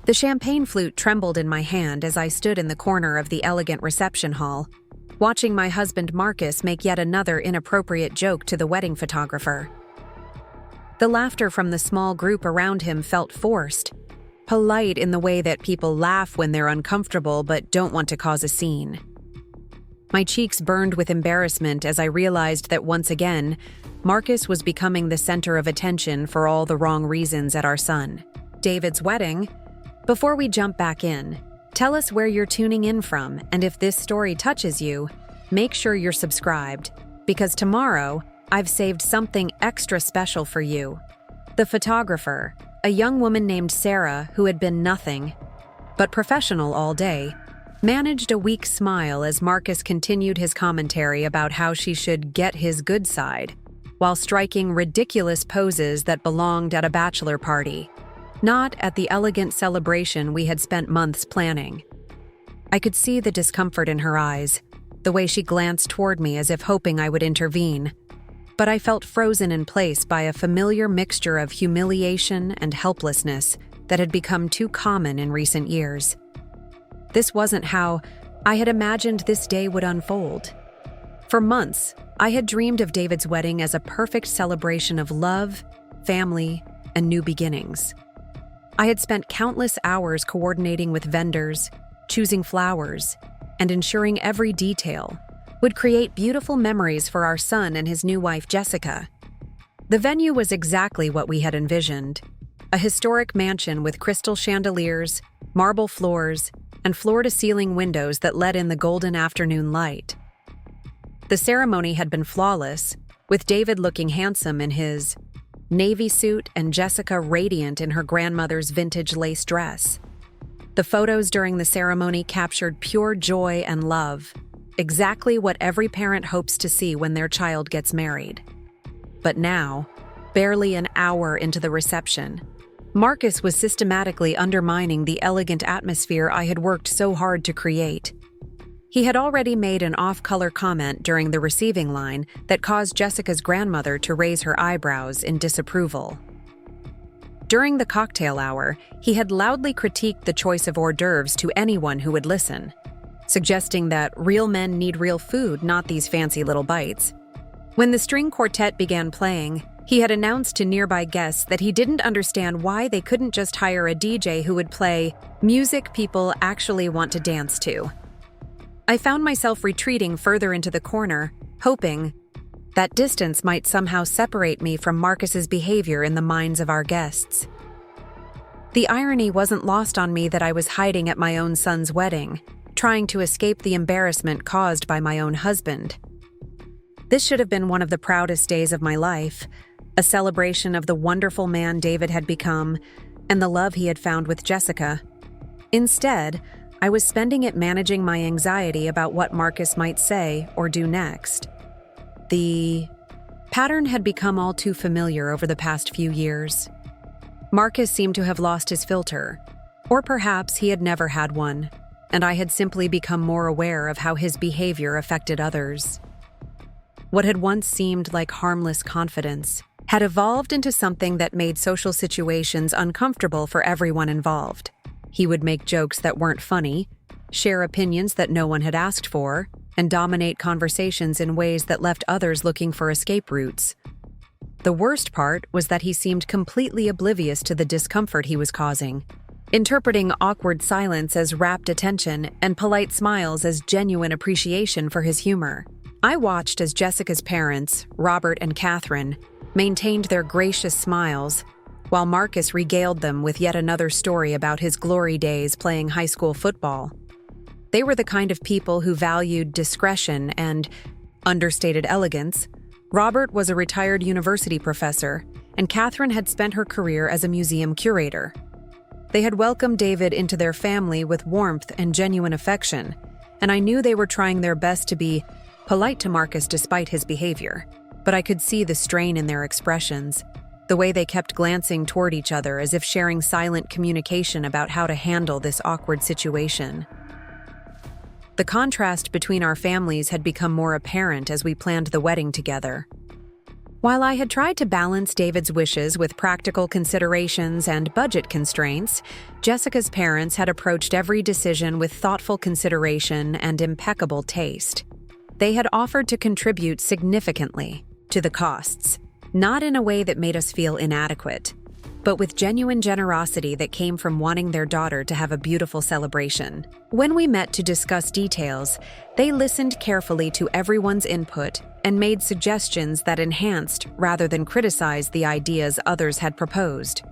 The champagne flute trembled in my hand as I stood in the corner of the elegant reception hall, watching my husband Marcus make yet another inappropriate joke to the wedding photographer. The laughter from the small group around him felt forced, polite in the way that people laugh when they're uncomfortable but don't want to cause a scene. My cheeks burned with embarrassment as I realized that once again, Marcus was becoming the center of attention for all the wrong reasons at our son, David's wedding. Before we jump back in, tell us where you're tuning in from, and if this story touches you, make sure you're subscribed, because tomorrow, I've saved something extra special for you. The photographer, a young woman named Sarah who had been nothing but professional all day, managed a weak smile as Marcus continued his commentary about how she should get his good side, while striking ridiculous poses that belonged at a bachelor party, not at the elegant celebration we had spent months planning. I could see the discomfort in her eyes, the way she glanced toward me as if hoping I would intervene. But I felt frozen in place by a familiar mixture of humiliation and helplessness that had become too common in recent years. This wasn't how I had imagined this day would unfold. For months, I had dreamed of David's wedding as a perfect celebration of love, family, and new beginnings. I had spent countless hours coordinating with vendors, choosing flowers, and ensuring every detail would create beautiful memories for our son and his new wife, Jessica. The venue was exactly what we had envisioned: a historic mansion with crystal chandeliers, marble floors, and floor-to-ceiling windows that let in the golden afternoon light. The ceremony had been flawless, with David looking handsome in his navy suit and Jessica radiant in her grandmother's vintage lace dress. The photos during the ceremony captured pure joy and love, exactly what every parent hopes to see when their child gets married. But now, barely an hour into the reception, Marcus was systematically undermining the elegant atmosphere I had worked so hard to create. He had already made an off-color comment during the receiving line that caused Jessica's grandmother to raise her eyebrows in disapproval. During the cocktail hour, he had loudly critiqued the choice of hors d'oeuvres to anyone who would listen, suggesting that real men need real food, not these fancy little bites. When the string quartet began playing, he had announced to nearby guests that he didn't understand why they couldn't just hire a DJ who would play music people actually want to dance to. I found myself retreating further into the corner, hoping that distance might somehow separate me from Marcus's behavior in the minds of our guests. The irony wasn't lost on me that I was hiding at my own son's wedding, trying to escape the embarrassment caused by my own husband. This should have been one of the proudest days of my life, a celebration of the wonderful man David had become and the love he had found with Jessica. Instead, I was spending it managing my anxiety about what Marcus might say or do next. The pattern had become all too familiar over the past few years. Marcus seemed to have lost his filter, or perhaps he had never had one, and I had simply become more aware of how his behavior affected others. What had once seemed like harmless confidence had evolved into something that made social situations uncomfortable for everyone involved. He would make jokes that weren't funny, share opinions that no one had asked for, and dominate conversations in ways that left others looking for escape routes. The worst part was that he seemed completely oblivious to the discomfort he was causing, interpreting awkward silence as rapt attention and polite smiles as genuine appreciation for his humor. I watched as Jessica's parents, Robert and Catherine, maintained their gracious smiles, while Marcus regaled them with yet another story about his glory days playing high school football. They were the kind of people who valued discretion and understated elegance. Robert was a retired university professor, and Catherine had spent her career as a museum curator. They had welcomed David into their family with warmth and genuine affection, and I knew they were trying their best to be polite to Marcus despite his behavior. But I could see the strain in their expressions, the way they kept glancing toward each other as if sharing silent communication about how to handle this awkward situation. The contrast between our families had become more apparent as we planned the wedding together. While I had tried to balance David's wishes with practical considerations and budget constraints, Jessica's parents had approached every decision with thoughtful consideration and impeccable taste. They had offered to contribute significantly to the costs, not in a way that made us feel inadequate, but with genuine generosity that came from wanting their daughter to have a beautiful celebration. When we met to discuss details, they listened carefully to everyone's input and made suggestions that enhanced rather than criticized the ideas others had proposed.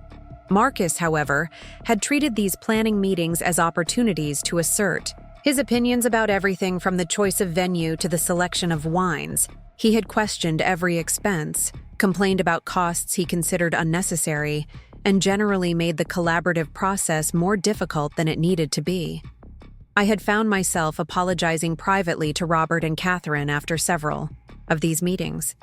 Marcus, however, had treated these planning meetings as opportunities to assert his opinions about everything from the choice of venue to the selection of wines. He had questioned every expense, complained about costs he considered unnecessary, and generally made the collaborative process more difficult than it needed to be. I had found myself apologizing privately to Robert and Catherine after several of these meetings,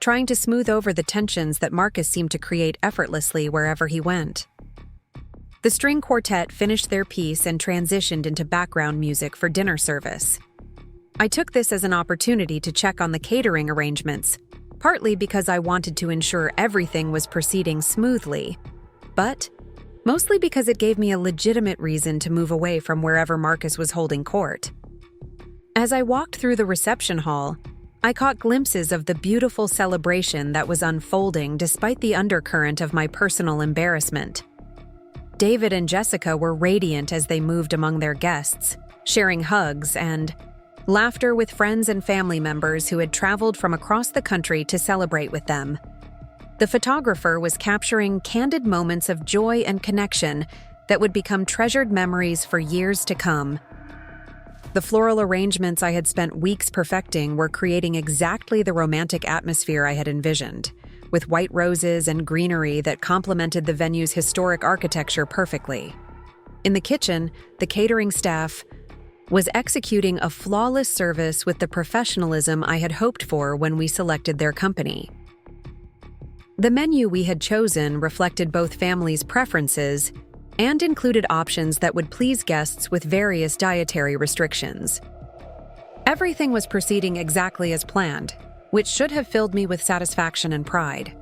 trying to smooth over the tensions that Marcus seemed to create effortlessly wherever he went. The string quartet finished their piece and transitioned into background music for dinner service. I took this as an opportunity to check on the catering arrangements, partly because I wanted to ensure everything was proceeding smoothly, but mostly because it gave me a legitimate reason to move away from wherever Marcus was holding court. As I walked through the reception hall, I caught glimpses of the beautiful celebration that was unfolding despite the undercurrent of my personal embarrassment. David and Jessica were radiant as they moved among their guests, sharing hugs and laughter with friends and family members who had traveled from across the country to celebrate with them. The photographer was capturing candid moments of joy and connection that would become treasured memories for years to come. The floral arrangements I had spent weeks perfecting were creating exactly the romantic atmosphere I had envisioned, with white roses and greenery that complemented the venue's historic architecture perfectly. In the kitchen, the catering staff was executing a flawless service with the professionalism I had hoped for when we selected their company. The menu we had chosen reflected both families' preferences and included options that would please guests with various dietary restrictions. Everything was proceeding exactly as planned, which should have filled me with satisfaction and pride.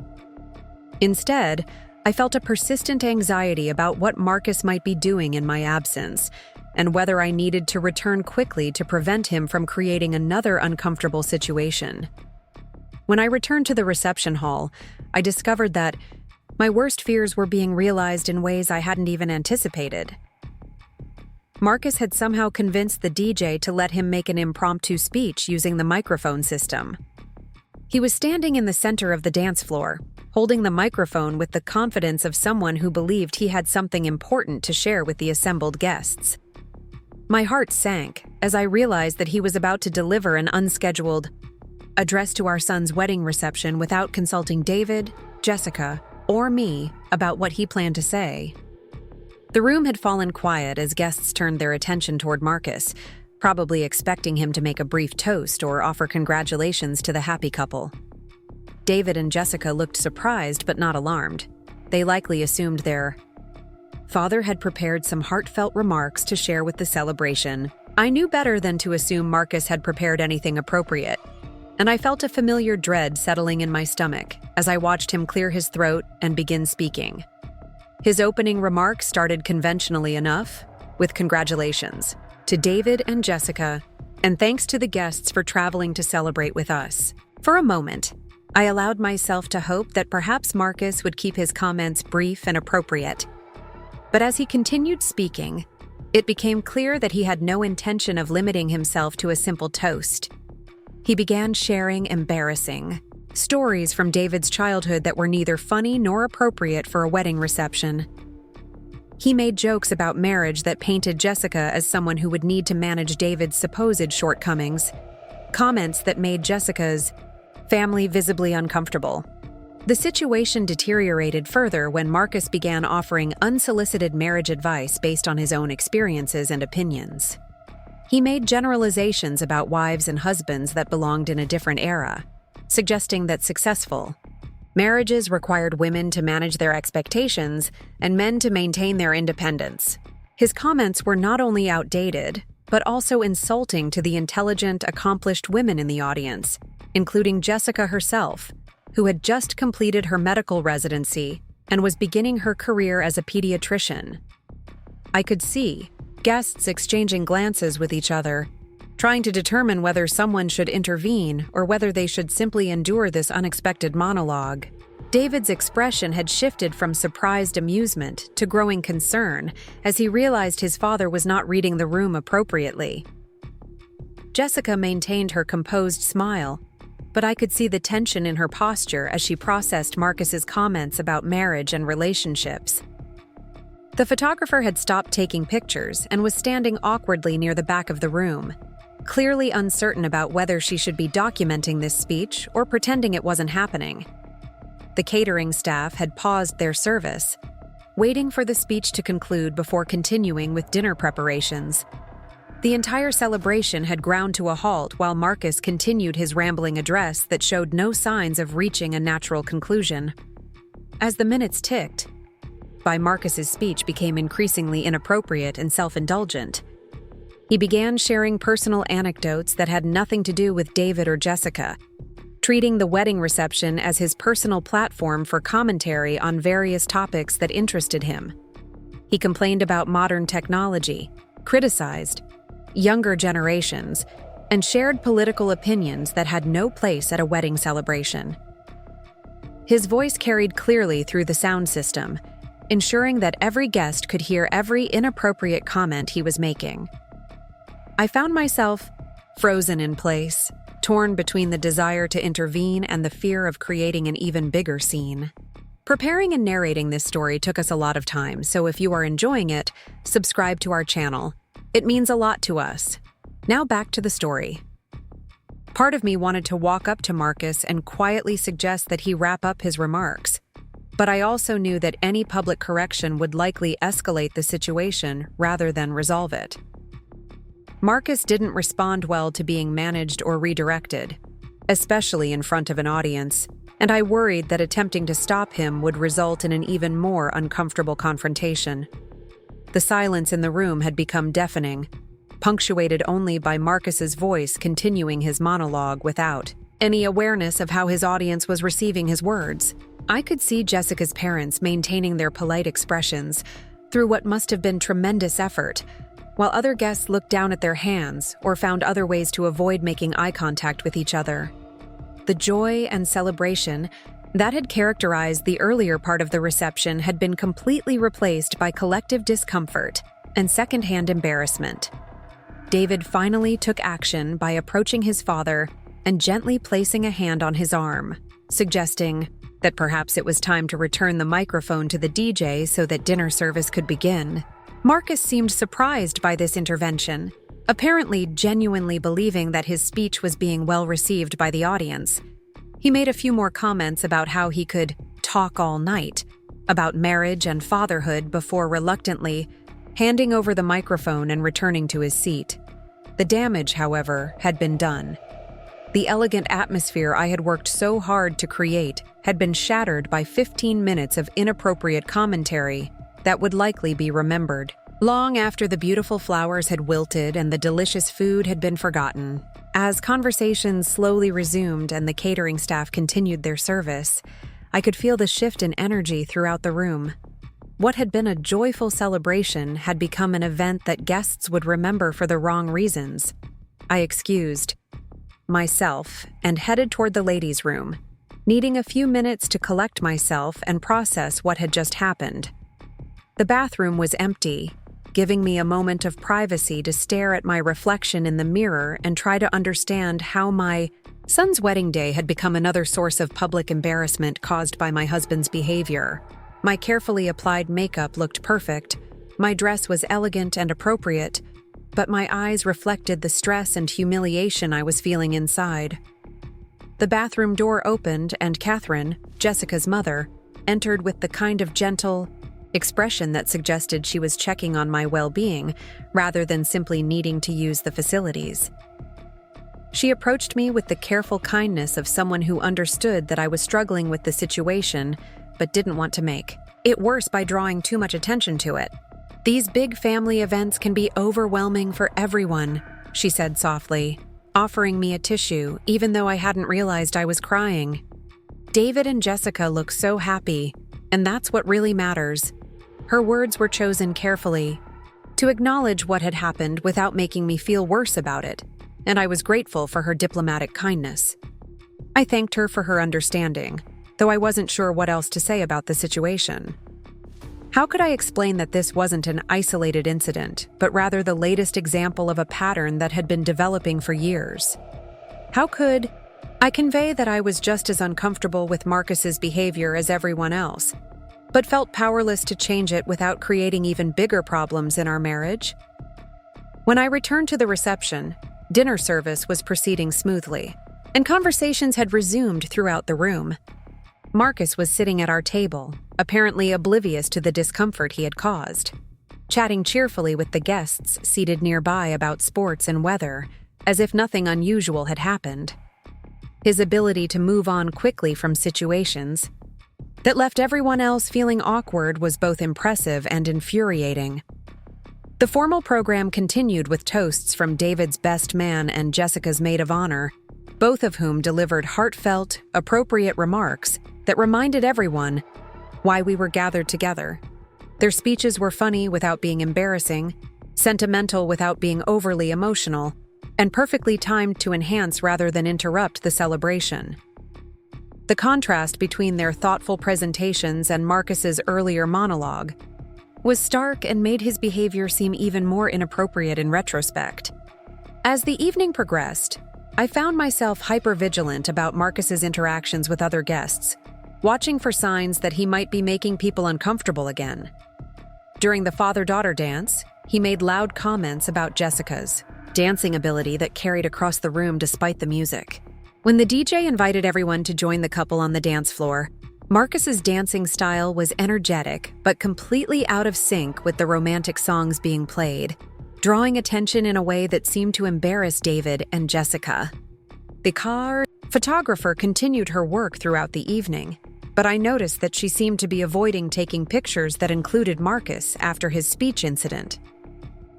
Instead, I felt a persistent anxiety about what Marcus might be doing in my absence, and whether I needed to return quickly to prevent him from creating another uncomfortable situation. When I returned to the reception hall, I discovered that my worst fears were being realized in ways I hadn't even anticipated. Marcus had somehow convinced the DJ to let him make an impromptu speech using the microphone system. He was standing in the center of the dance floor, holding the microphone with the confidence of someone who believed he had something important to share with the assembled guests. My heart sank as I realized that he was about to deliver an unscheduled address to our son's wedding reception without consulting David, Jessica, or me about what he planned to say. The room had fallen quiet as guests turned their attention toward Marcus, probably expecting him to make a brief toast or offer congratulations to the happy couple. David and Jessica looked surprised but not alarmed. They likely assumed their father had prepared some heartfelt remarks to share with the celebration. I knew better than to assume Marcus had prepared anything appropriate, and I felt a familiar dread settling in my stomach as I watched him clear his throat and begin speaking. His opening remarks started conventionally enough, with congratulations to David and Jessica, and thanks to the guests for traveling to celebrate with us. For a moment, I allowed myself to hope that perhaps Marcus would keep his comments brief and appropriate. But as he continued speaking, it became clear that he had no intention of limiting himself to a simple toast. He began sharing embarrassing stories from David's childhood that were neither funny nor appropriate for a wedding reception. He made jokes about marriage that painted Jessica as someone who would need to manage David's supposed shortcomings, comments that made Jessica's family visibly uncomfortable. The situation deteriorated further when Marcus began offering unsolicited marriage advice based on his own experiences and opinions. He made generalizations about wives and husbands that belonged in a different era, suggesting that successful marriages required women to manage their expectations and men to maintain their independence. His comments were not only outdated, but also insulting to the intelligent, accomplished women in the audience, including Jessica herself, who had just completed her medical residency and was beginning her career as a pediatrician. I could see guests exchanging glances with each other, trying to determine whether someone should intervene or whether they should simply endure this unexpected monologue. David's expression had shifted from surprised amusement to growing concern as he realized his father was not reading the room appropriately. Jessica maintained her composed smile, but I could see the tension in her posture as she processed Marcus's comments about marriage and relationships. The photographer had stopped taking pictures and was standing awkwardly near the back of the room, clearly uncertain about whether she should be documenting this speech or pretending it wasn't happening. The catering staff had paused their service, waiting for the speech to conclude before continuing with dinner preparations. The entire celebration had ground to a halt while Marcus continued his rambling address that showed no signs of reaching a natural conclusion. As the minutes ticked by, Marcus's speech became increasingly inappropriate and self-indulgent. He began sharing personal anecdotes that had nothing to do with David or Jessica, treating the wedding reception as his personal platform for commentary on various topics that interested him. He complained about modern technology, criticized younger generations, and shared political opinions that had no place at a wedding celebration. His voice carried clearly through the sound system, ensuring that every guest could hear every inappropriate comment he was making. I found myself frozen in place, torn between the desire to intervene and the fear of creating an even bigger scene. Preparing and narrating this story took us a lot of time, so if you are enjoying it, subscribe to our channel. It means a lot to us. Now back to the story. Part of me wanted to walk up to Marcus and quietly suggest that he wrap up his remarks, but I also knew that any public correction would likely escalate the situation rather than resolve it. Marcus didn't respond well to being managed or redirected, especially in front of an audience, and I worried that attempting to stop him would result in an even more uncomfortable confrontation. The silence in the room had become deafening, punctuated only by Marcus's voice continuing his monologue without any awareness of how his audience was receiving his words. I could see Jessica's parents maintaining their polite expressions through what must have been tremendous effort, while other guests looked down at their hands or found other ways to avoid making eye contact with each other. The joy and celebration that had characterized the earlier part of the reception had been completely replaced by collective discomfort and secondhand embarrassment. David finally took action by approaching his father and gently placing a hand on his arm, suggesting that perhaps it was time to return the microphone to the DJ so that dinner service could begin. Marcus seemed surprised by this intervention, apparently genuinely believing that his speech was being well received by the audience. He made a few more comments about how he could talk all night, about marriage and fatherhood before reluctantly handing over the microphone and returning to his seat. The damage, however, had been done. The elegant atmosphere I had worked so hard to create had been shattered by 15 minutes of inappropriate commentary that would likely be remembered long after the beautiful flowers had wilted and the delicious food had been forgotten. As conversations slowly resumed and the catering staff continued their service, I could feel the shift in energy throughout the room. What had been a joyful celebration had become an event that guests would remember for the wrong reasons. I excused myself and headed toward the ladies' room, needing a few minutes to collect myself and process what had just happened. The bathroom was empty, giving me a moment of privacy to stare at my reflection in the mirror and try to understand how my son's wedding day had become another source of public embarrassment caused by my husband's behavior. My carefully applied makeup looked perfect, my dress was elegant and appropriate, but my eyes reflected the stress and humiliation I was feeling inside. The bathroom door opened and Catherine, Jessica's mother, entered with the kind of gentle expression that suggested she was checking on my well-being rather than simply needing to use the facilities. She approached me with the careful kindness of someone who understood that I was struggling with the situation but didn't want to make it worse by drawing too much attention to it. "These big family events can be overwhelming for everyone," she said softly, offering me a tissue even though I hadn't realized I was crying. David and Jessica look so happy, and that's what really matters. Her words were chosen carefully, to acknowledge what had happened without making me feel worse about it, and I was grateful for her diplomatic kindness. I thanked her for her understanding, though I wasn't sure what else to say about the situation. How could I explain that this wasn't an isolated incident, but rather the latest example of a pattern that had been developing for years? How could I convey that I was just as uncomfortable with Marcus's behavior as everyone else, but felt powerless to change it without creating even bigger problems in our marriage? When I returned to the reception, dinner service was proceeding smoothly, and conversations had resumed throughout the room. Marcus was sitting at our table, apparently oblivious to the discomfort he had caused, chatting cheerfully with the guests seated nearby about sports and weather, as if nothing unusual had happened. His ability to move on quickly from situations that left everyone else feeling awkward was both impressive and infuriating. The formal program continued with toasts from David's best man and Jessica's maid of honor, both of whom delivered heartfelt, appropriate remarks that reminded everyone why we were gathered together. Their speeches were funny without being embarrassing, sentimental without being overly emotional, and perfectly timed to enhance rather than interrupt the celebration. The contrast between their thoughtful presentations and Marcus's earlier monologue was stark and made his behavior seem even more inappropriate in retrospect. As the evening progressed, I found myself hypervigilant about Marcus's interactions with other guests, watching for signs that he might be making people uncomfortable again. During the father-daughter dance, he made loud comments about Jessica's dancing ability that carried across the room despite the music. When the DJ invited everyone to join the couple on the dance floor, Marcus's dancing style was energetic but completely out of sync with the romantic songs being played, drawing attention in a way that seemed to embarrass David and Jessica. The car photographer continued her work throughout the evening, but I noticed that she seemed to be avoiding taking pictures that included Marcus after his speech incident.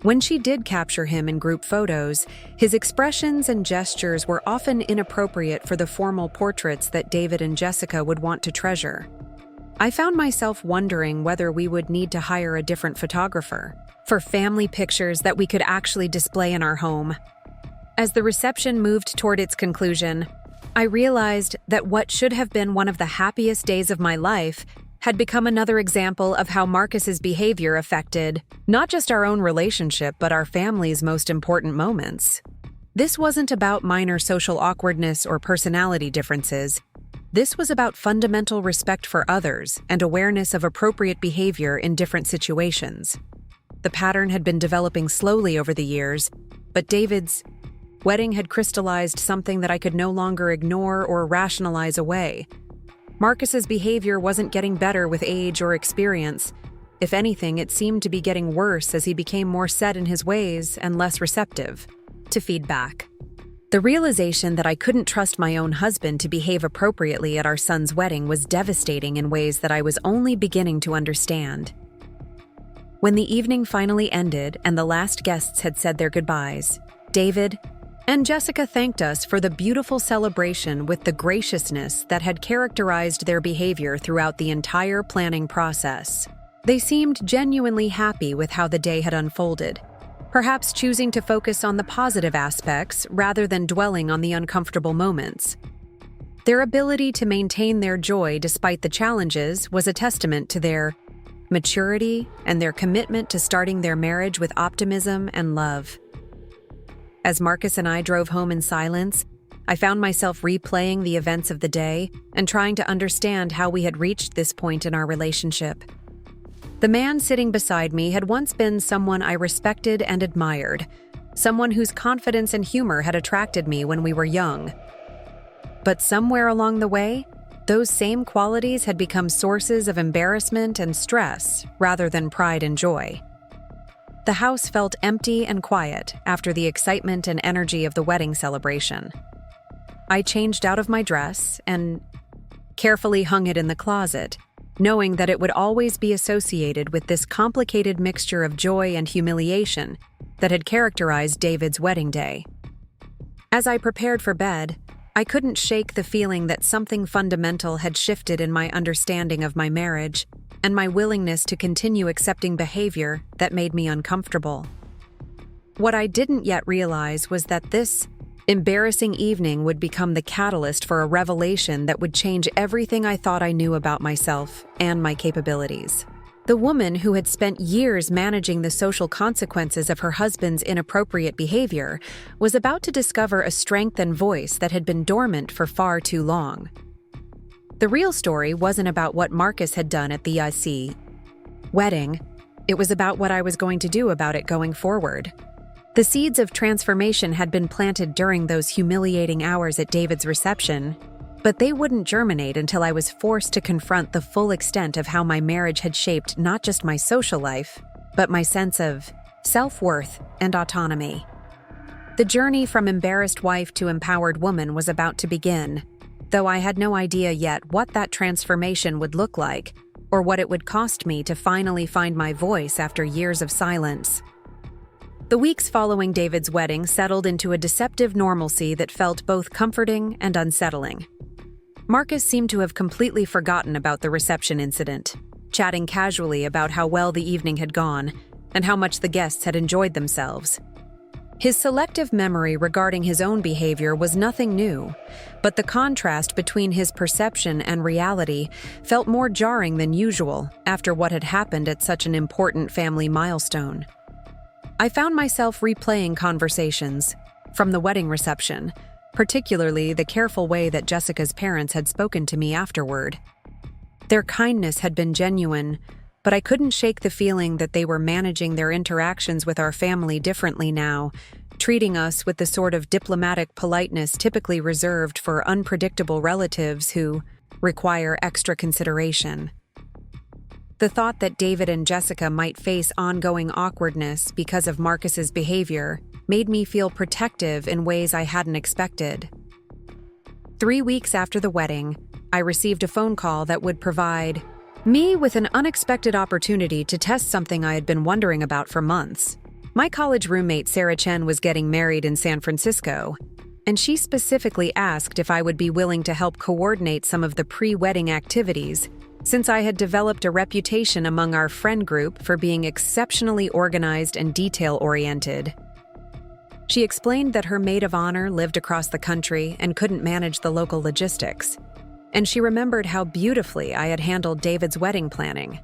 When she did capture him in group photos, his expressions and gestures were often inappropriate for the formal portraits that David and Jessica would want to treasure. I found myself wondering whether we would need to hire a different photographer for family pictures that we could actually display in our home. As the reception moved toward its conclusion, I realized that what should have been one of the happiest days of my life had become another example of how Marcus's behavior affected not just our own relationship, but our family's most important moments. This wasn't about minor social awkwardness or personality differences. This was about fundamental respect for others and awareness of appropriate behavior in different situations. The pattern had been developing slowly over the years, but David's wedding had crystallized something that I could no longer ignore or rationalize away. Marcus's behavior wasn't getting better with age or experience. If anything, it seemed to be getting worse as he became more set in his ways and less receptive to feedback. The realization that I couldn't trust my own husband to behave appropriately at our son's wedding was devastating in ways that I was only beginning to understand. When the evening finally ended and the last guests had said their goodbyes, David and Jessica thanked us for the beautiful celebration with the graciousness that had characterized their behavior throughout the entire planning process. They seemed genuinely happy with how the day had unfolded, perhaps choosing to focus on the positive aspects rather than dwelling on the uncomfortable moments. Their ability to maintain their joy despite the challenges was a testament to their maturity and their commitment to starting their marriage with optimism and love. As Marcus and I drove home in silence, I found myself replaying the events of the day and trying to understand how we had reached this point in our relationship. The man sitting beside me had once been someone I respected and admired, someone whose confidence and humor had attracted me when we were young. But somewhere along the way, those same qualities had become sources of embarrassment and stress rather than pride and joy. The house felt empty and quiet after the excitement and energy of the wedding celebration. I changed out of my dress and carefully hung it in the closet, knowing that it would always be associated with this complicated mixture of joy and humiliation that had characterized David's wedding day. As I prepared for bed, I couldn't shake the feeling that something fundamental had shifted in my understanding of my marriage and my willingness to continue accepting behavior that made me uncomfortable. What I didn't yet realize was that this embarrassing evening would become the catalyst for a revelation that would change everything I thought I knew about myself and my capabilities. The woman who had spent years managing the social consequences of her husband's inappropriate behavior was about to discover a strength and voice that had been dormant for far too long. The real story wasn't about what Marcus had done at the wedding. It was about what I was going to do about it going forward. The seeds of transformation had been planted during those humiliating hours at David's reception, but they wouldn't germinate until I was forced to confront the full extent of how my marriage had shaped not just my social life, but my sense of self-worth and autonomy. The journey from embarrassed wife to empowered woman was about to begin, though I had no idea yet what that transformation would look like or what it would cost me to finally find my voice after years of silence. The weeks following David's wedding settled into a deceptive normalcy that felt both comforting and unsettling. Marcus seemed to have completely forgotten about the reception incident, chatting casually about how well the evening had gone and how much the guests had enjoyed themselves. His selective memory regarding his own behavior was nothing new, but the contrast between his perception and reality felt more jarring than usual after what had happened at such an important family milestone. I found myself replaying conversations from the wedding reception, particularly the careful way that Jessica's parents had spoken to me afterward. Their kindness had been genuine, but I couldn't shake the feeling that they were managing their interactions with our family differently now, treating us with the sort of diplomatic politeness typically reserved for unpredictable relatives who require extra consideration. The thought that David and Jessica might face ongoing awkwardness because of Marcus's behavior made me feel protective in ways I hadn't expected. 3 weeks after the wedding, I received a phone call that would provide me with an unexpected opportunity to test something I had been wondering about for months. My college roommate Sarah Chen was getting married in San Francisco, and she specifically asked if I would be willing to help coordinate some of the pre-wedding activities, since I had developed a reputation among our friend group for being exceptionally organized and detail-oriented. She explained that her maid of honor lived across the country and couldn't manage the local logistics, and she remembered how beautifully I had handled David's wedding planning.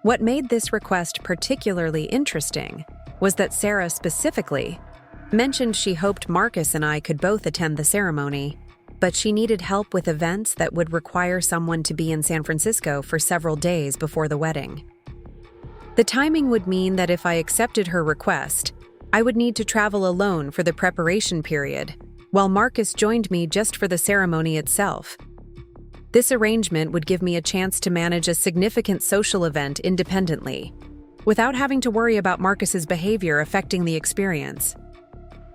What made this request particularly interesting was that Sarah specifically mentioned she hoped Marcus and I could both attend the ceremony, but she needed help with events that would require someone to be in San Francisco for several days before the wedding. The timing would mean that if I accepted her request, I would need to travel alone for the preparation period, while Marcus joined me just for the ceremony itself. This arrangement would give me a chance to manage a significant social event independently, without having to worry about Marcus's behavior affecting the experience.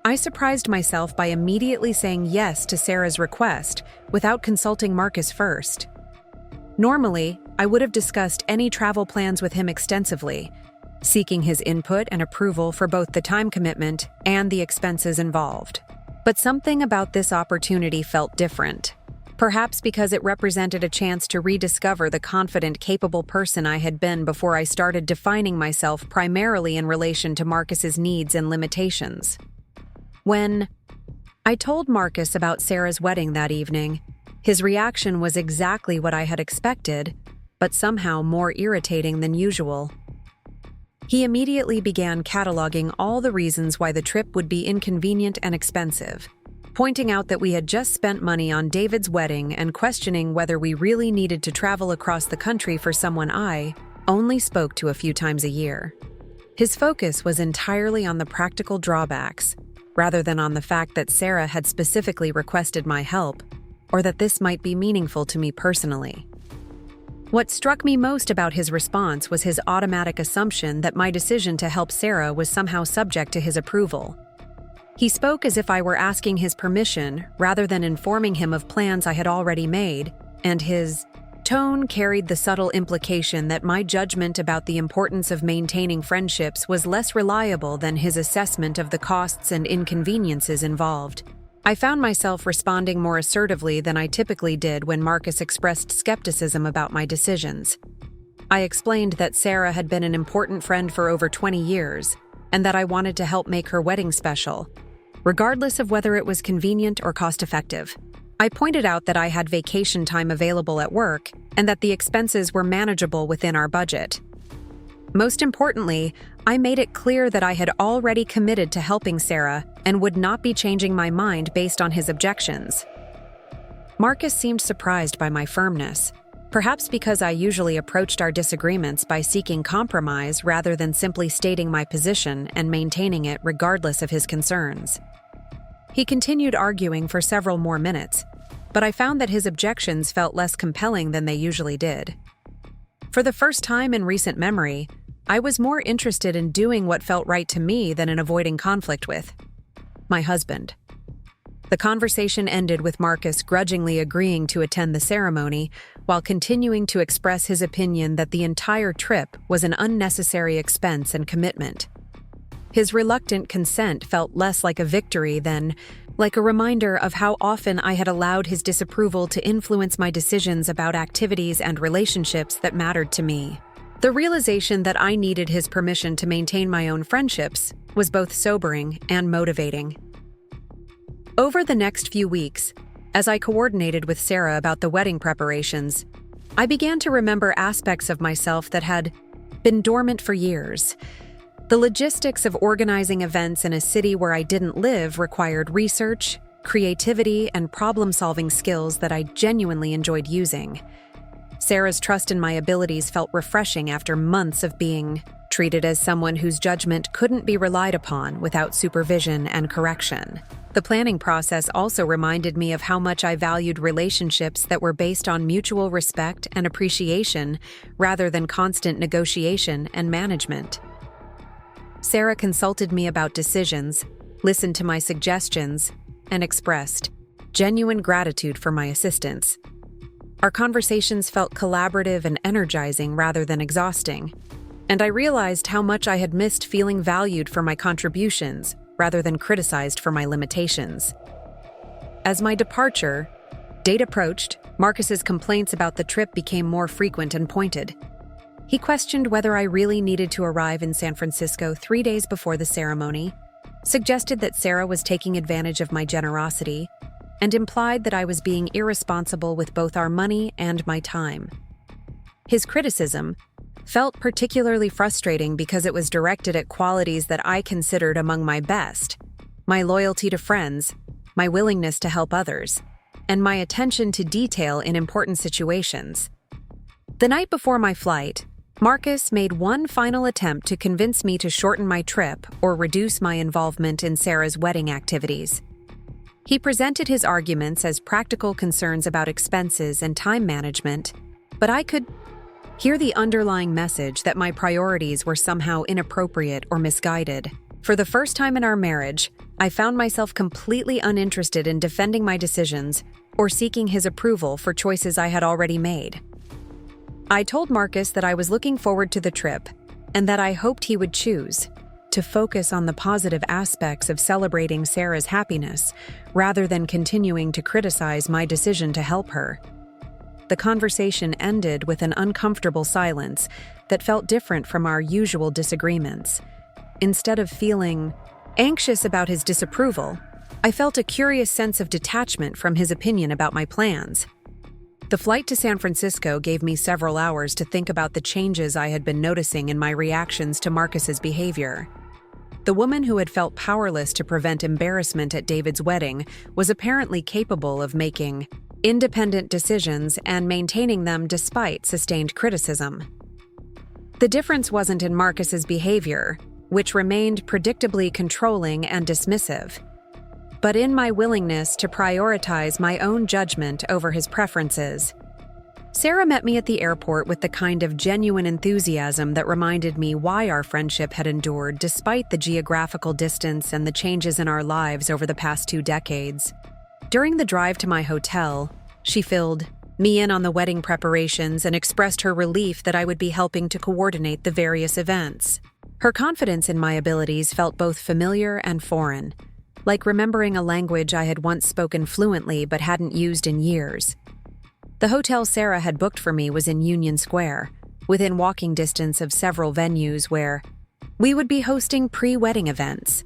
I surprised myself by immediately saying yes to Sarah's request without consulting Marcus first. Normally, I would have discussed any travel plans with him extensively, seeking his input and approval for both the time commitment and the expenses involved. But something about this opportunity felt different, perhaps because it represented a chance to rediscover the confident, capable person I had been before I started defining myself primarily in relation to Marcus's needs and limitations. When I told Marcus about Sarah's wedding that evening, his reaction was exactly what I had expected, but somehow more irritating than usual. He immediately began cataloging all the reasons why the trip would be inconvenient and expensive, pointing out that we had just spent money on David's wedding and questioning whether we really needed to travel across the country for someone I only spoke to a few times a year. His focus was entirely on the practical drawbacks, rather than on the fact that Sarah had specifically requested my help, or that this might be meaningful to me personally. What struck me most about his response was his automatic assumption that my decision to help Sarah was somehow subject to his approval. He spoke as if I were asking his permission rather than informing him of plans I had already made, and his tone carried the subtle implication that my judgment about the importance of maintaining friendships was less reliable than his assessment of the costs and inconveniences involved. I found myself responding more assertively than I typically did when Marcus expressed skepticism about my decisions. I explained that Sarah had been an important friend for over 20 years, and that I wanted to help make her wedding special, regardless of whether it was convenient or cost-effective. I pointed out that I had vacation time available at work and that the expenses were manageable within our budget. Most importantly, I made it clear that I had already committed to helping Sarah and would not be changing my mind based on his objections. Marcus seemed surprised by my firmness, perhaps because I usually approached our disagreements by seeking compromise rather than simply stating my position and maintaining it regardless of his concerns. He continued arguing for several more minutes, but I found that his objections felt less compelling than they usually did. For the first time in recent memory, I was more interested in doing what felt right to me than in avoiding conflict with my husband. The conversation ended with Marcus grudgingly agreeing to attend the ceremony while continuing to express his opinion that the entire trip was an unnecessary expense and commitment. His reluctant consent felt less like a victory than like a reminder of how often I had allowed his disapproval to influence my decisions about activities and relationships that mattered to me. The realization that I needed his permission to maintain my own friendships was both sobering and motivating. Over the next few weeks, as I coordinated with Sarah about the wedding preparations, I began to remember aspects of myself that had been dormant for years. The logistics of organizing events in a city where I didn't live required research, creativity, and problem-solving skills that I genuinely enjoyed using. Sarah's trust in my abilities felt refreshing after months of being treated as someone whose judgment couldn't be relied upon without supervision and correction. The planning process also reminded me of how much I valued relationships that were based on mutual respect and appreciation rather than constant negotiation and management. Sarah consulted me about decisions, listened to my suggestions, and expressed genuine gratitude for my assistance. Our conversations felt collaborative and energizing rather than exhausting, and I realized how much I had missed feeling valued for my contributions rather than criticized for my limitations. As my departure date approached, Marcus's complaints about the trip became more frequent and pointed. He questioned whether I really needed to arrive in San Francisco 3 days before the ceremony, suggested that Sarah was taking advantage of my generosity, and implied that I was being irresponsible with both our money and my time. His criticism felt particularly frustrating because it was directed at qualities that I considered among my best: my loyalty to friends, my willingness to help others, and my attention to detail in important situations. The night before my flight, Marcus made one final attempt to convince me to shorten my trip or reduce my involvement in Sarah's wedding activities. He presented his arguments as practical concerns about expenses and time management, but I could hear the underlying message that my priorities were somehow inappropriate or misguided. For the first time in our marriage, I found myself completely uninterested in defending my decisions or seeking his approval for choices I had already made. I told Marcus that I was looking forward to the trip and that I hoped he would choose to focus on the positive aspects of celebrating Sarah's happiness rather than continuing to criticize my decision to help her. The conversation ended with an uncomfortable silence that felt different from our usual disagreements. Instead of feeling anxious about his disapproval, I felt a curious sense of detachment from his opinion about my plans. The flight to San Francisco gave me several hours to think about the changes I had been noticing in my reactions to Marcus's behavior. The woman who had felt powerless to prevent embarrassment at David's wedding was apparently capable of making independent decisions and maintaining them despite sustained criticism. The difference wasn't in Marcus's behavior, which remained predictably controlling and dismissive, but in my willingness to prioritize my own judgment over his preferences. Sarah met me at the airport with the kind of genuine enthusiasm that reminded me why our friendship had endured despite the geographical distance and the changes in our lives over the past 2 decades. During the drive to my hotel, she filled me in on the wedding preparations and expressed her relief that I would be helping to coordinate the various events. Her confidence in my abilities felt both familiar and foreign. like remembering a language I had once spoken fluently but hadn't used in years. The hotel Sarah had booked for me was in Union Square, within walking distance of several venues where we would be hosting pre-wedding events.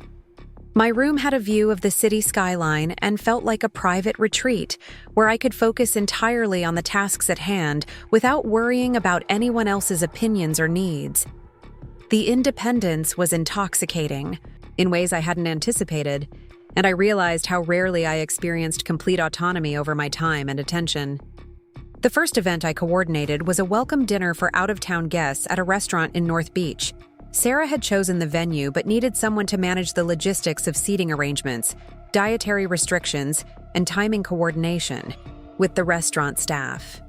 My room had a view of the city skyline and felt like a private retreat where I could focus entirely on the tasks at hand without worrying about anyone else's opinions or needs. The independence was intoxicating, in ways I hadn't anticipated, and I realized how rarely I experienced complete autonomy over my time and attention. The first event I coordinated was a welcome dinner for out-of-town guests at a restaurant in North Beach. Sarah had chosen the venue but needed someone to manage the logistics of seating arrangements, dietary restrictions, and timing coordination with the restaurant staff.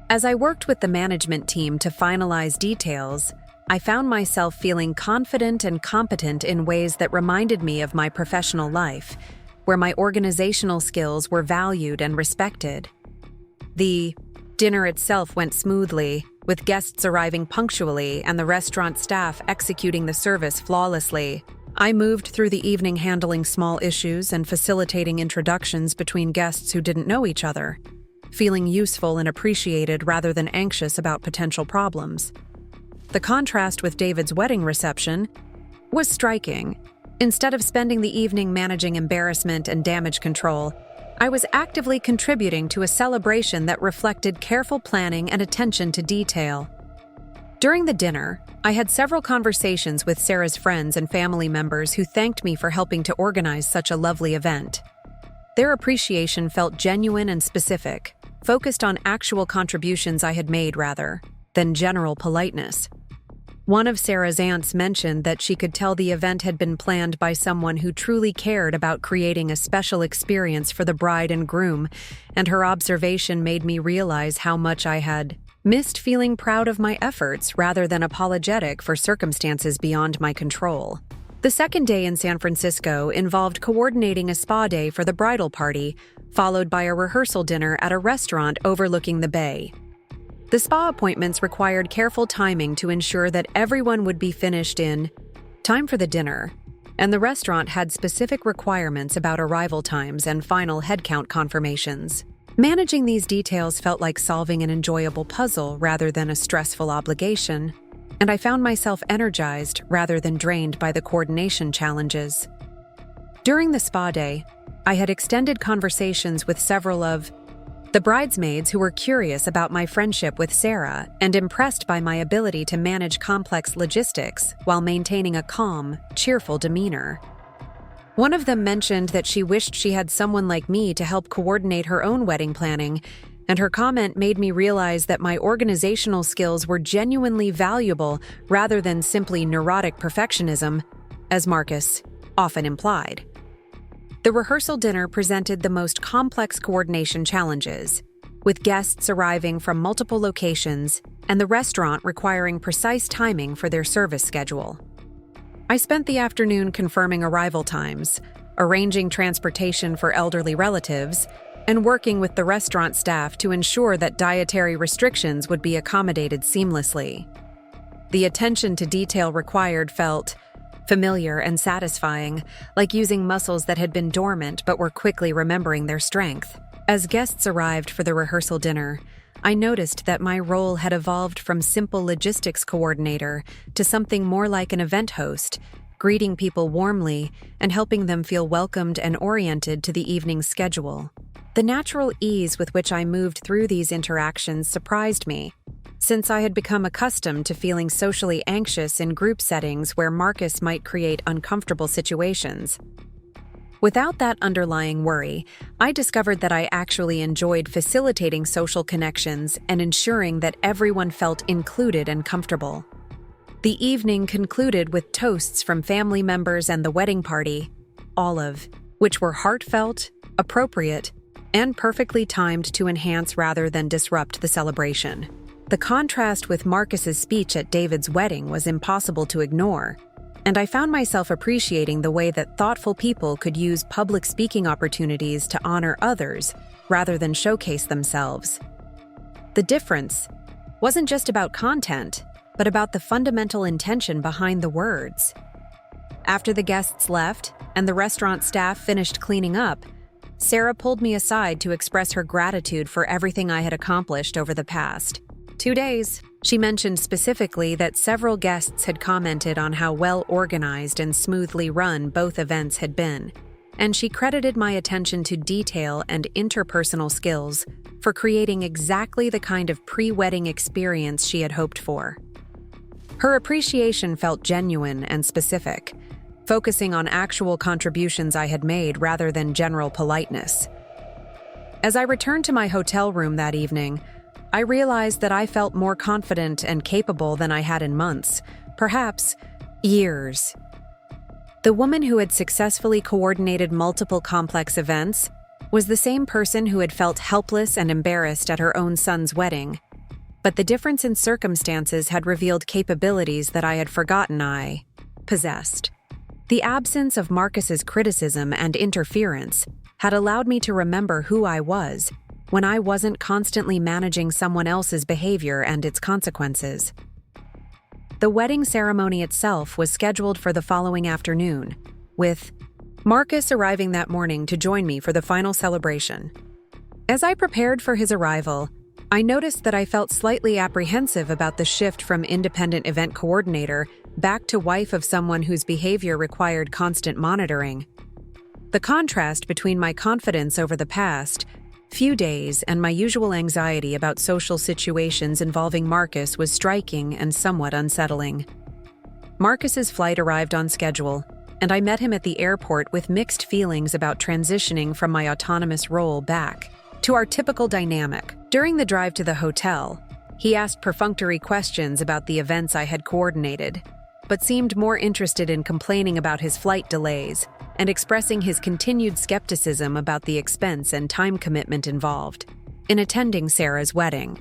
As I worked with the management team to finalize details, I found myself feeling confident and competent in ways that reminded me of my professional life, where my organizational skills were valued and respected. The dinner itself went smoothly, with guests arriving punctually and the restaurant staff executing the service flawlessly. I moved through the evening handling small issues and facilitating introductions between guests who didn't know each other, feeling useful and appreciated rather than anxious about potential problems. The contrast with David's wedding reception was striking. Instead of spending the evening managing embarrassment and damage control, I was actively contributing to a celebration that reflected careful planning and attention to detail. During the dinner, I had several conversations with Sarah's friends and family members who thanked me for helping to organize such a lovely event. Their appreciation felt genuine and specific, focused on actual contributions I had made rather than general politeness. One of Sarah's aunts mentioned that she could tell the event had been planned by someone who truly cared about creating a special experience for the bride and groom, and her observation made me realize how much I had missed feeling proud of my efforts rather than apologetic for circumstances beyond my control. The second day in San Francisco involved coordinating a spa day for the bridal party, followed by a rehearsal dinner at a restaurant overlooking the bay. The spa appointments required careful timing to ensure that everyone would be finished in time for the dinner, and the restaurant had specific requirements about arrival times and final headcount confirmations. Managing these details felt like solving an enjoyable puzzle rather than a stressful obligation, and I found myself energized rather than drained by the coordination challenges. During the spa day, I had extended conversations with several of the bridesmaids who were curious about my friendship with Sarah and impressed by my ability to manage complex logistics while maintaining a calm, cheerful demeanor. One of them mentioned that she wished she had someone like me to help coordinate her own wedding planning, and her comment made me realize that my organizational skills were genuinely valuable rather than simply neurotic perfectionism, as Marcus often implied. The rehearsal dinner presented the most complex coordination challenges, with guests arriving from multiple locations and the restaurant requiring precise timing for their service schedule. I spent the afternoon confirming arrival times, arranging transportation for elderly relatives, and working with the restaurant staff to ensure that dietary restrictions would be accommodated seamlessly. The attention to detail required felt familiar and satisfying, like using muscles that had been dormant but were quickly remembering their strength. As guests arrived for the rehearsal dinner, I noticed that my role had evolved from simple logistics coordinator to something more like an event host, greeting people warmly and helping them feel welcomed and oriented to the evening's schedule. The natural ease with which I moved through these interactions surprised me, since I had become accustomed to feeling socially anxious in group settings where Marcus might create uncomfortable situations. Without that underlying worry, I discovered that I actually enjoyed facilitating social connections and ensuring that everyone felt included and comfortable. The evening concluded with toasts from family members and the wedding party, all of which were heartfelt, appropriate, and perfectly timed to enhance rather than disrupt the celebration. The contrast with Marcus's speech at David's wedding was impossible to ignore, and I found myself appreciating the way that thoughtful people could use public speaking opportunities to honor others rather than showcase themselves. The difference wasn't just about content, but about the fundamental intention behind the words. After the guests left and the restaurant staff finished cleaning up, Sarah pulled me aside to express her gratitude for everything I had accomplished over the past 2 days. She mentioned specifically that several guests had commented on how well organized and smoothly run both events had been, and she credited my attention to detail and interpersonal skills for creating exactly the kind of pre-wedding experience she had hoped for. Her appreciation felt genuine and specific, focusing on actual contributions I had made rather than general politeness. As I returned to my hotel room that evening, I realized that I felt more confident and capable than I had in months, perhaps years. The woman who had successfully coordinated multiple complex events was the same person who had felt helpless and embarrassed at her own son's wedding, but the difference in circumstances had revealed capabilities that I had forgotten I possessed. The absence of Marcus's criticism and interference had allowed me to remember who I was when I wasn't constantly managing someone else's behavior and its consequences. The wedding ceremony itself was scheduled for the following afternoon, with Marcus arriving that morning to join me for the final celebration. As I prepared for his arrival, I noticed that I felt slightly apprehensive about the shift from independent event coordinator back to wife of someone whose behavior required constant monitoring. The contrast between my confidence over the past few days and my usual anxiety about social situations involving Marcus was striking and somewhat unsettling. Marcus's flight arrived on schedule, and I met him at the airport with mixed feelings about transitioning from my autonomous role back to our typical dynamic. During the drive to the hotel, he asked perfunctory questions about the events I had coordinated, but seemed more interested in complaining about his flight delays and expressing his continued skepticism about the expense and time commitment involved in attending Sarah's wedding.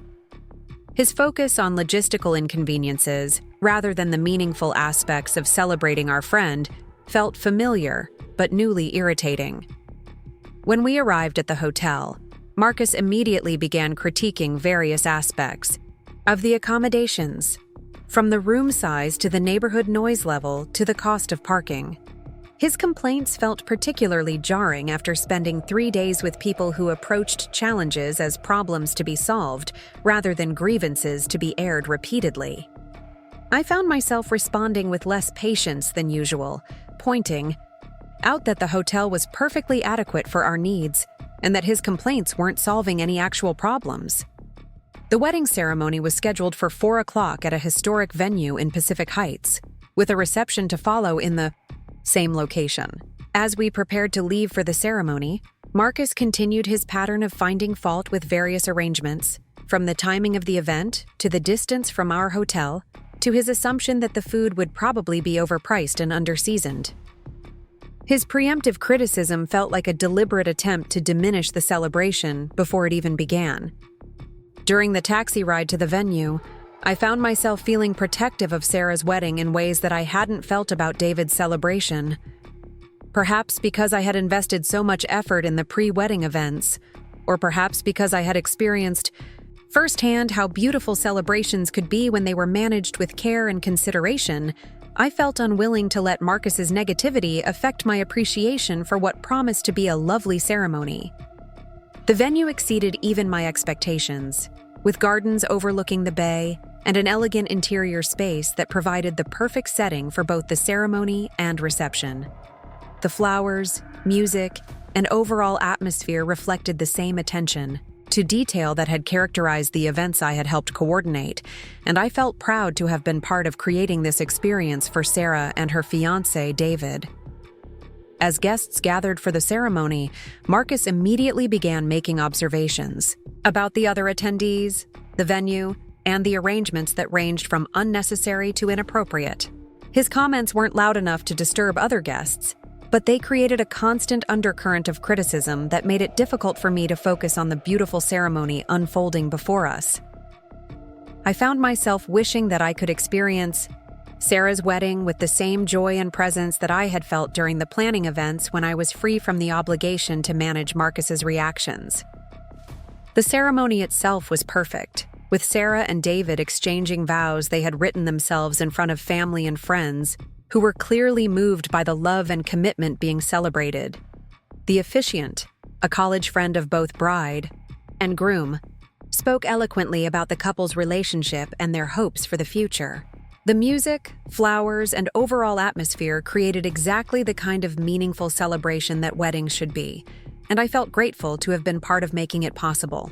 His focus on logistical inconveniences, rather than the meaningful aspects of celebrating our friend, felt familiar but newly irritating. When we arrived at the hotel, Marcus immediately began critiquing various aspects of the accommodations, from the room size to the neighborhood noise level to the cost of parking. His complaints felt particularly jarring after spending 3 days with people who approached challenges as problems to be solved rather than grievances to be aired repeatedly. I found myself responding with less patience than usual, pointing out that the hotel was perfectly adequate for our needs and that his complaints weren't solving any actual problems. The wedding ceremony was scheduled for 4 o'clock at a historic venue in Pacific Heights, with a reception to follow in the same location. As we prepared to leave for the ceremony, Marcus continued his pattern of finding fault with various arrangements, from the timing of the event to the distance from our hotel to his assumption that the food would probably be overpriced and underseasoned. His preemptive criticism felt like a deliberate attempt to diminish the celebration before it even began. During the taxi ride to the venue, I found myself feeling protective of Sarah's wedding in ways that I hadn't felt about David's celebration. Perhaps because I had invested so much effort in the pre-wedding events, or perhaps because I had experienced firsthand how beautiful celebrations could be when they were managed with care and consideration, I felt unwilling to let Marcus's negativity affect my appreciation for what promised to be a lovely ceremony. The venue exceeded even my expectations, with gardens overlooking the bay and an elegant interior space that provided the perfect setting for both the ceremony and reception. The flowers, music, and overall atmosphere reflected the same attention to detail that had characterized the events I had helped coordinate, and I felt proud to have been part of creating this experience for Sarah and her fiancé, David. As guests gathered for the ceremony, Marcus immediately began making observations about the other attendees, the venue, and the arrangements that ranged from unnecessary to inappropriate. His comments weren't loud enough to disturb other guests, but they created a constant undercurrent of criticism that made it difficult for me to focus on the beautiful ceremony unfolding before us. I found myself wishing that I could experience Sarah's wedding with the same joy and presence that I had felt during the planning events when I was free from the obligation to manage Marcus's reactions. The ceremony itself was perfect, with Sarah and David exchanging vows they had written themselves in front of family and friends who were clearly moved by the love and commitment being celebrated. The officiant, a college friend of both bride and groom, spoke eloquently about the couple's relationship and their hopes for the future. The music, flowers, and overall atmosphere created exactly the kind of meaningful celebration that weddings should be, and I felt grateful to have been part of making it possible.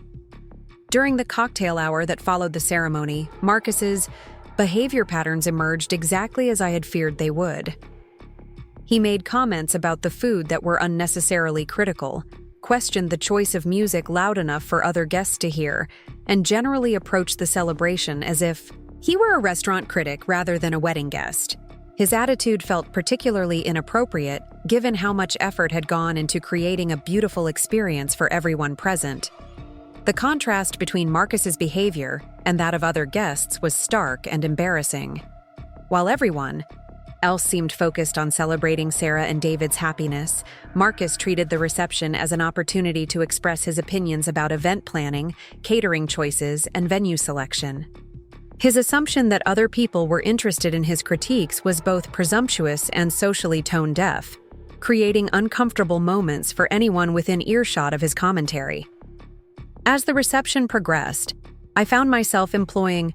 During the cocktail hour that followed the ceremony, Marcus's behavior patterns emerged exactly as I had feared they would. He made comments about the food that were unnecessarily critical, questioned the choice of music loud enough for other guests to hear, and generally approached the celebration as if he were a restaurant critic rather than a wedding guest. His attitude felt particularly inappropriate, given how much effort had gone into creating a beautiful experience for everyone present. The contrast between Marcus's behavior and that of other guests was stark and embarrassing. While everyone else seemed focused on celebrating Sarah and David's happiness, Marcus treated the reception as an opportunity to express his opinions about event planning, catering choices, and venue selection. His assumption that other people were interested in his critiques was both presumptuous and socially tone-deaf, creating uncomfortable moments for anyone within earshot of his commentary. As the reception progressed, I found myself employing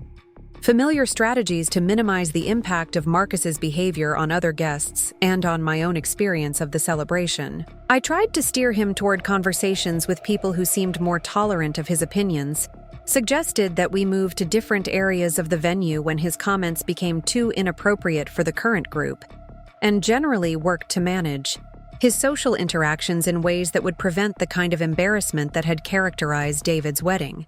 familiar strategies to minimize the impact of Marcus's behavior on other guests and on my own experience of the celebration. I tried to steer him toward conversations with people who seemed more tolerant of his opinions, suggested that we move to different areas of the venue when his comments became too inappropriate for the current group, and generally worked to manage his social interactions in ways that would prevent the kind of embarrassment that had characterized David's wedding.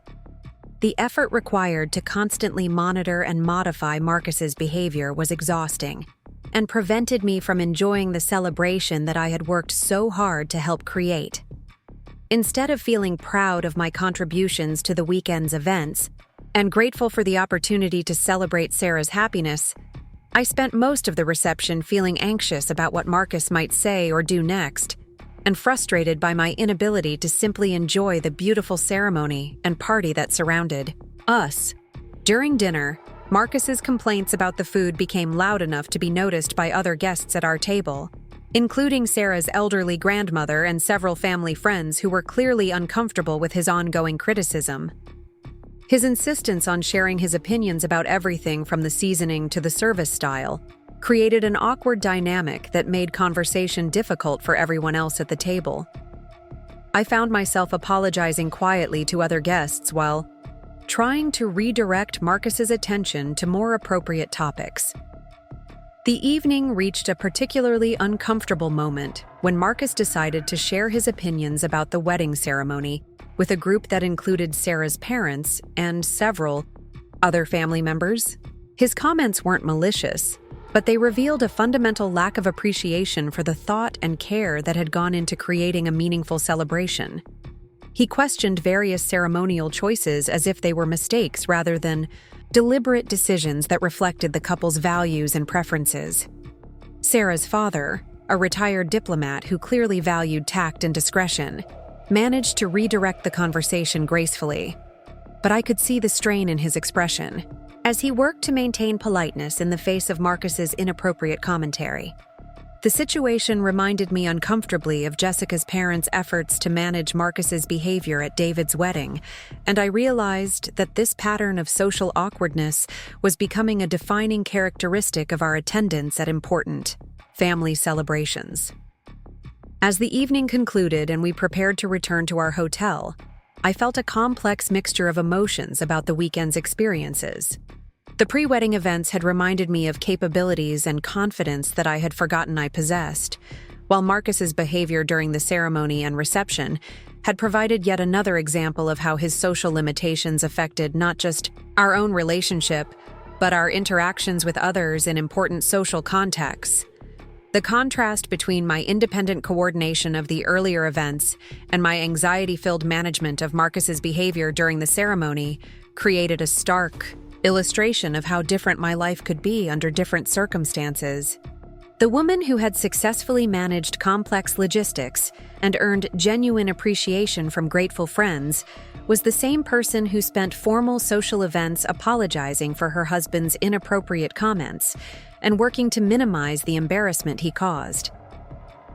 The effort required to constantly monitor and modify Marcus's behavior was exhausting and prevented me from enjoying the celebration that I had worked so hard to help create. Instead of feeling proud of my contributions to the weekend's events and grateful for the opportunity to celebrate Sarah's happiness, I spent most of the reception feeling anxious about what Marcus might say or do next, and frustrated by my inability to simply enjoy the beautiful ceremony and party that surrounded us. During dinner, Marcus's complaints about the food became loud enough to be noticed by other guests at our table, including Sarah's elderly grandmother and several family friends who were clearly uncomfortable with his ongoing criticism. His insistence on sharing his opinions about everything from the seasoning to the service style created an awkward dynamic that made conversation difficult for everyone else at the table. I found myself apologizing quietly to other guests while trying to redirect Marcus's attention to more appropriate topics. The evening reached a particularly uncomfortable moment when Marcus decided to share his opinions about the wedding ceremony with a group that included Sarah's parents and several other family members. His comments weren't malicious, but they revealed a fundamental lack of appreciation for the thought and care that had gone into creating a meaningful celebration. He questioned various ceremonial choices as if they were mistakes rather than deliberate decisions that reflected the couple's values and preferences. Sarah's father, a retired diplomat who clearly valued tact and discretion, managed to redirect the conversation gracefully, but I could see the strain in his expression as he worked to maintain politeness in the face of Marcus's inappropriate commentary. The situation reminded me uncomfortably of Jessica's parents' efforts to manage Marcus's behavior at David's wedding, and I realized that this pattern of social awkwardness was becoming a defining characteristic of our attendance at important family celebrations. As the evening concluded and we prepared to return to our hotel, I felt a complex mixture of emotions about the weekend's experiences. The pre-wedding events had reminded me of capabilities and confidence that I had forgotten I possessed, while Marcus's behavior during the ceremony and reception had provided yet another example of how his social limitations affected not just our own relationship, but our interactions with others in important social contexts. The contrast between my independent coordination of the earlier events and my anxiety-filled management of Marcus's behavior during the ceremony created a stark illustration of how different my life could be under different circumstances. The woman who had successfully managed complex logistics and earned genuine appreciation from grateful friends was the same person who spent formal social events apologizing for her husband's inappropriate comments and working to minimize the embarrassment he caused.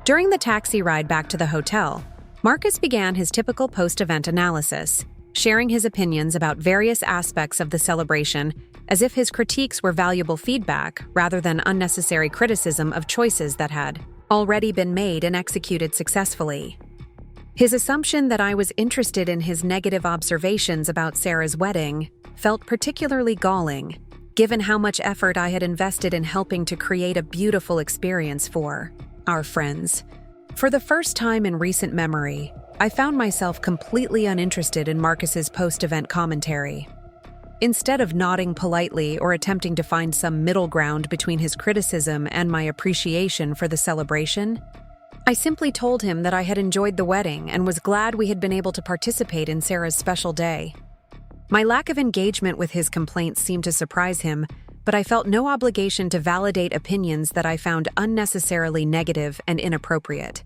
During the taxi ride back to the hotel, Marcus began his typical post-event analysis, sharing his opinions about various aspects of the celebration as if his critiques were valuable feedback rather than unnecessary criticism of choices that had already been made and executed successfully. His assumption that I was interested in his negative observations about Sarah's wedding felt particularly galling, given how much effort I had invested in helping to create a beautiful experience for our friends. For the first time in recent memory, I found myself completely uninterested in Marcus's post-event commentary. Instead of nodding politely or attempting to find some middle ground between his criticism and my appreciation for the celebration, I simply told him that I had enjoyed the wedding and was glad we had been able to participate in Sarah's special day. My lack of engagement with his complaints seemed to surprise him, but I felt no obligation to validate opinions that I found unnecessarily negative and inappropriate.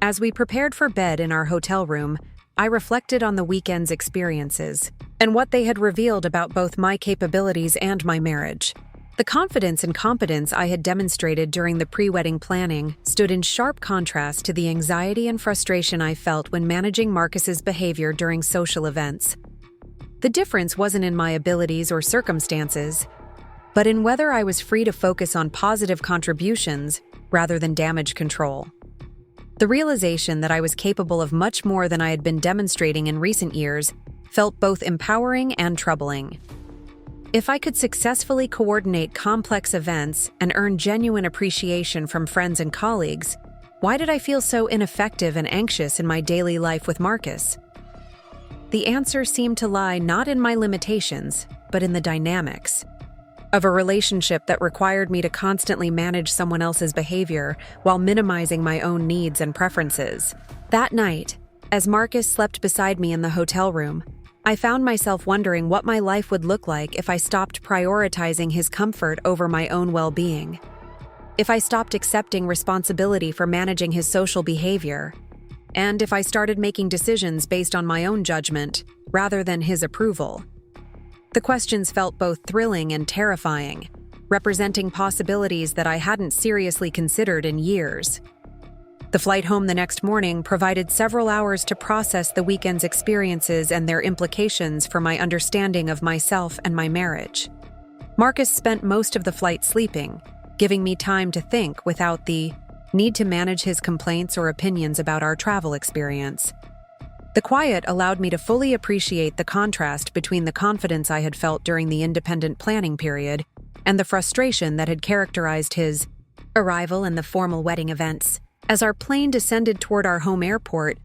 As we prepared for bed in our hotel room, I reflected on the weekend's experiences and what they had revealed about both my capabilities and my marriage. The confidence and competence I had demonstrated during the pre-wedding planning stood in sharp contrast to the anxiety and frustration I felt when managing Marcus's behavior during social events. The difference wasn't in my abilities or circumstances, but in whether I was free to focus on positive contributions rather than damage control. The realization that I was capable of much more than I had been demonstrating in recent years felt both empowering and troubling. If I could successfully coordinate complex events and earn genuine appreciation from friends and colleagues, why did I feel so ineffective and anxious in my daily life with Marcus? The answer seemed to lie not in my limitations, but in the dynamics of a relationship that required me to constantly manage someone else's behavior while minimizing my own needs and preferences. That night, as Marcus slept beside me in the hotel room, I found myself wondering what my life would look like if I stopped prioritizing his comfort over my own well-being. If I stopped accepting responsibility for managing his social behavior, and if I started making decisions based on my own judgment rather than his approval. The questions felt both thrilling and terrifying, representing possibilities that I hadn't seriously considered in years. The flight home the next morning provided several hours to process the weekend's experiences and their implications for my understanding of myself and my marriage. Marcus spent most of the flight sleeping, giving me time to think without the need to manage his complaints or opinions about our travel experience. The quiet allowed me to fully appreciate the contrast between the confidence I had felt during the independent planning period and the frustration that had characterized his arrival and the formal wedding events. As our plane descended toward our home airport,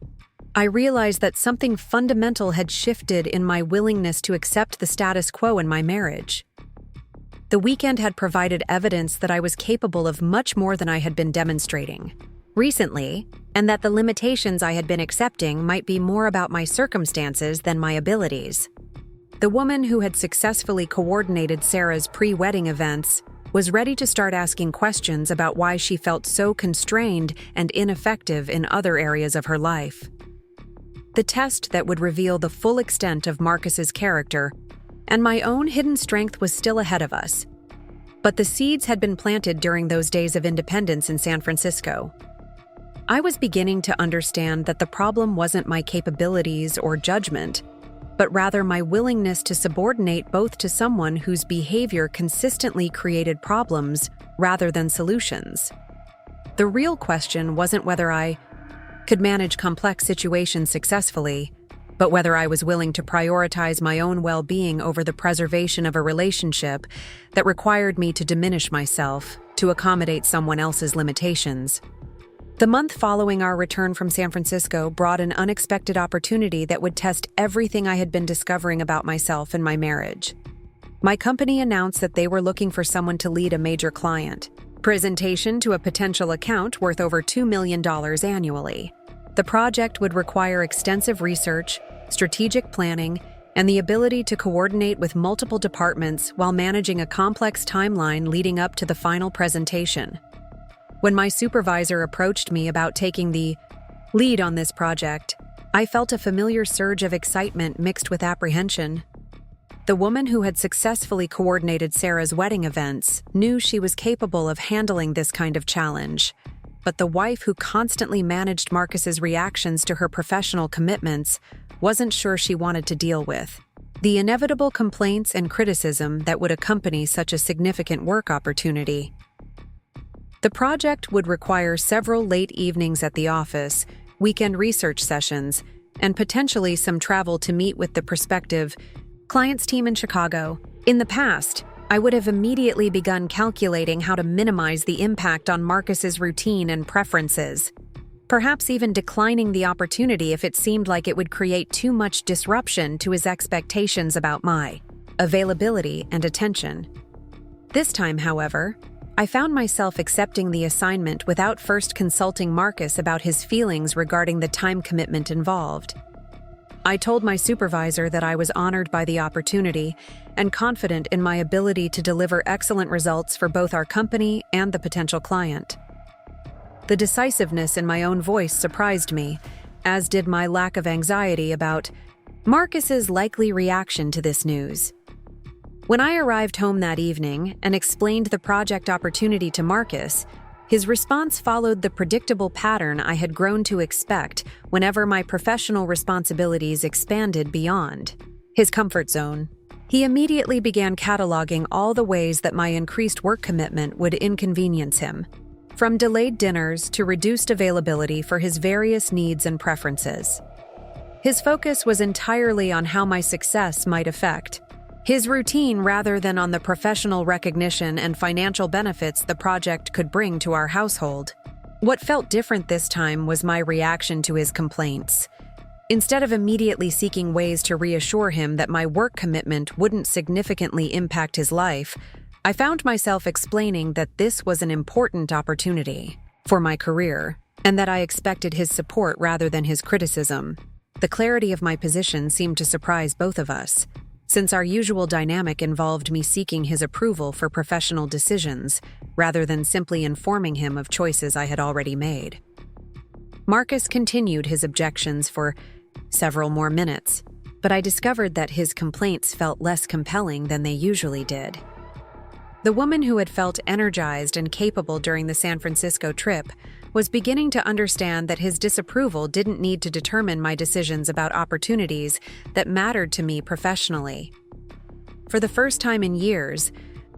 I realized that something fundamental had shifted in my willingness to accept the status quo in my marriage. The weekend had provided evidence that I was capable of much more than I had been demonstrating recently, and that the limitations I had been accepting might be more about my circumstances than my abilities. The woman who had successfully coordinated Sarah's pre-wedding events was ready to start asking questions about why she felt so constrained and ineffective in other areas of her life. The test that would reveal the full extent of Marcus's character and my own hidden strength was still ahead of us. But the seeds had been planted during those days of independence in San Francisco. I was beginning to understand that the problem wasn't my capabilities or judgment, but rather my willingness to subordinate both to someone whose behavior consistently created problems rather than solutions. The real question wasn't whether I could manage complex situations successfully, but whether I was willing to prioritize my own well-being over the preservation of a relationship that required me to diminish myself to accommodate someone else's limitations. The month following our return from San Francisco brought an unexpected opportunity that would test everything I had been discovering about myself and my marriage. My company announced that they were looking for someone to lead a major client presentation to a potential account worth over $2 million annually. The project would require extensive research, strategic planning, and the ability to coordinate with multiple departments while managing a complex timeline leading up to the final presentation. When my supervisor approached me about taking the lead on this project, I felt a familiar surge of excitement mixed with apprehension. The woman who had successfully coordinated Sarah's wedding events knew she was capable of handling this kind of challenge, but the wife who constantly managed Marcus's reactions to her professional commitments wasn't sure she wanted to deal with the inevitable complaints and criticism that would accompany such a significant work opportunity. The project would require several late evenings at the office, weekend research sessions, and potentially some travel to meet with the prospective client's team in Chicago. In the past, I would have immediately begun calculating how to minimize the impact on Marcus's routine and preferences, perhaps even declining the opportunity if it seemed like it would create too much disruption to his expectations about my availability and attention. This time, however, I found myself accepting the assignment without first consulting Marcus about his feelings regarding the time commitment involved. I told my supervisor that I was honored by the opportunity and confident in my ability to deliver excellent results for both our company and the potential client. The decisiveness in my own voice surprised me, as did my lack of anxiety about Marcus's likely reaction to this news. When I arrived home that evening and explained the project opportunity to Marcus, his response followed the predictable pattern I had grown to expect whenever my professional responsibilities expanded beyond his comfort zone. He immediately began cataloging all the ways that my increased work commitment would inconvenience him, from delayed dinners to reduced availability for his various needs and preferences. His focus was entirely on how my success might affect his routine rather than on the professional recognition and financial benefits the project could bring to our household. What felt different this time was my reaction to his complaints. Instead of immediately seeking ways to reassure him that my work commitment wouldn't significantly impact his life, I found myself explaining that this was an important opportunity for my career and that I expected his support rather than his criticism. The clarity of my position seemed to surprise both of us, since our usual dynamic involved me seeking his approval for professional decisions rather than simply informing him of choices I had already made. Marcus continued his objections for several more minutes, but I discovered that his complaints felt less compelling than they usually did. The woman who had felt energized and capable during the San Francisco trip was beginning to understand that his disapproval didn't need to determine my decisions about opportunities that mattered to me professionally. For the first time in years,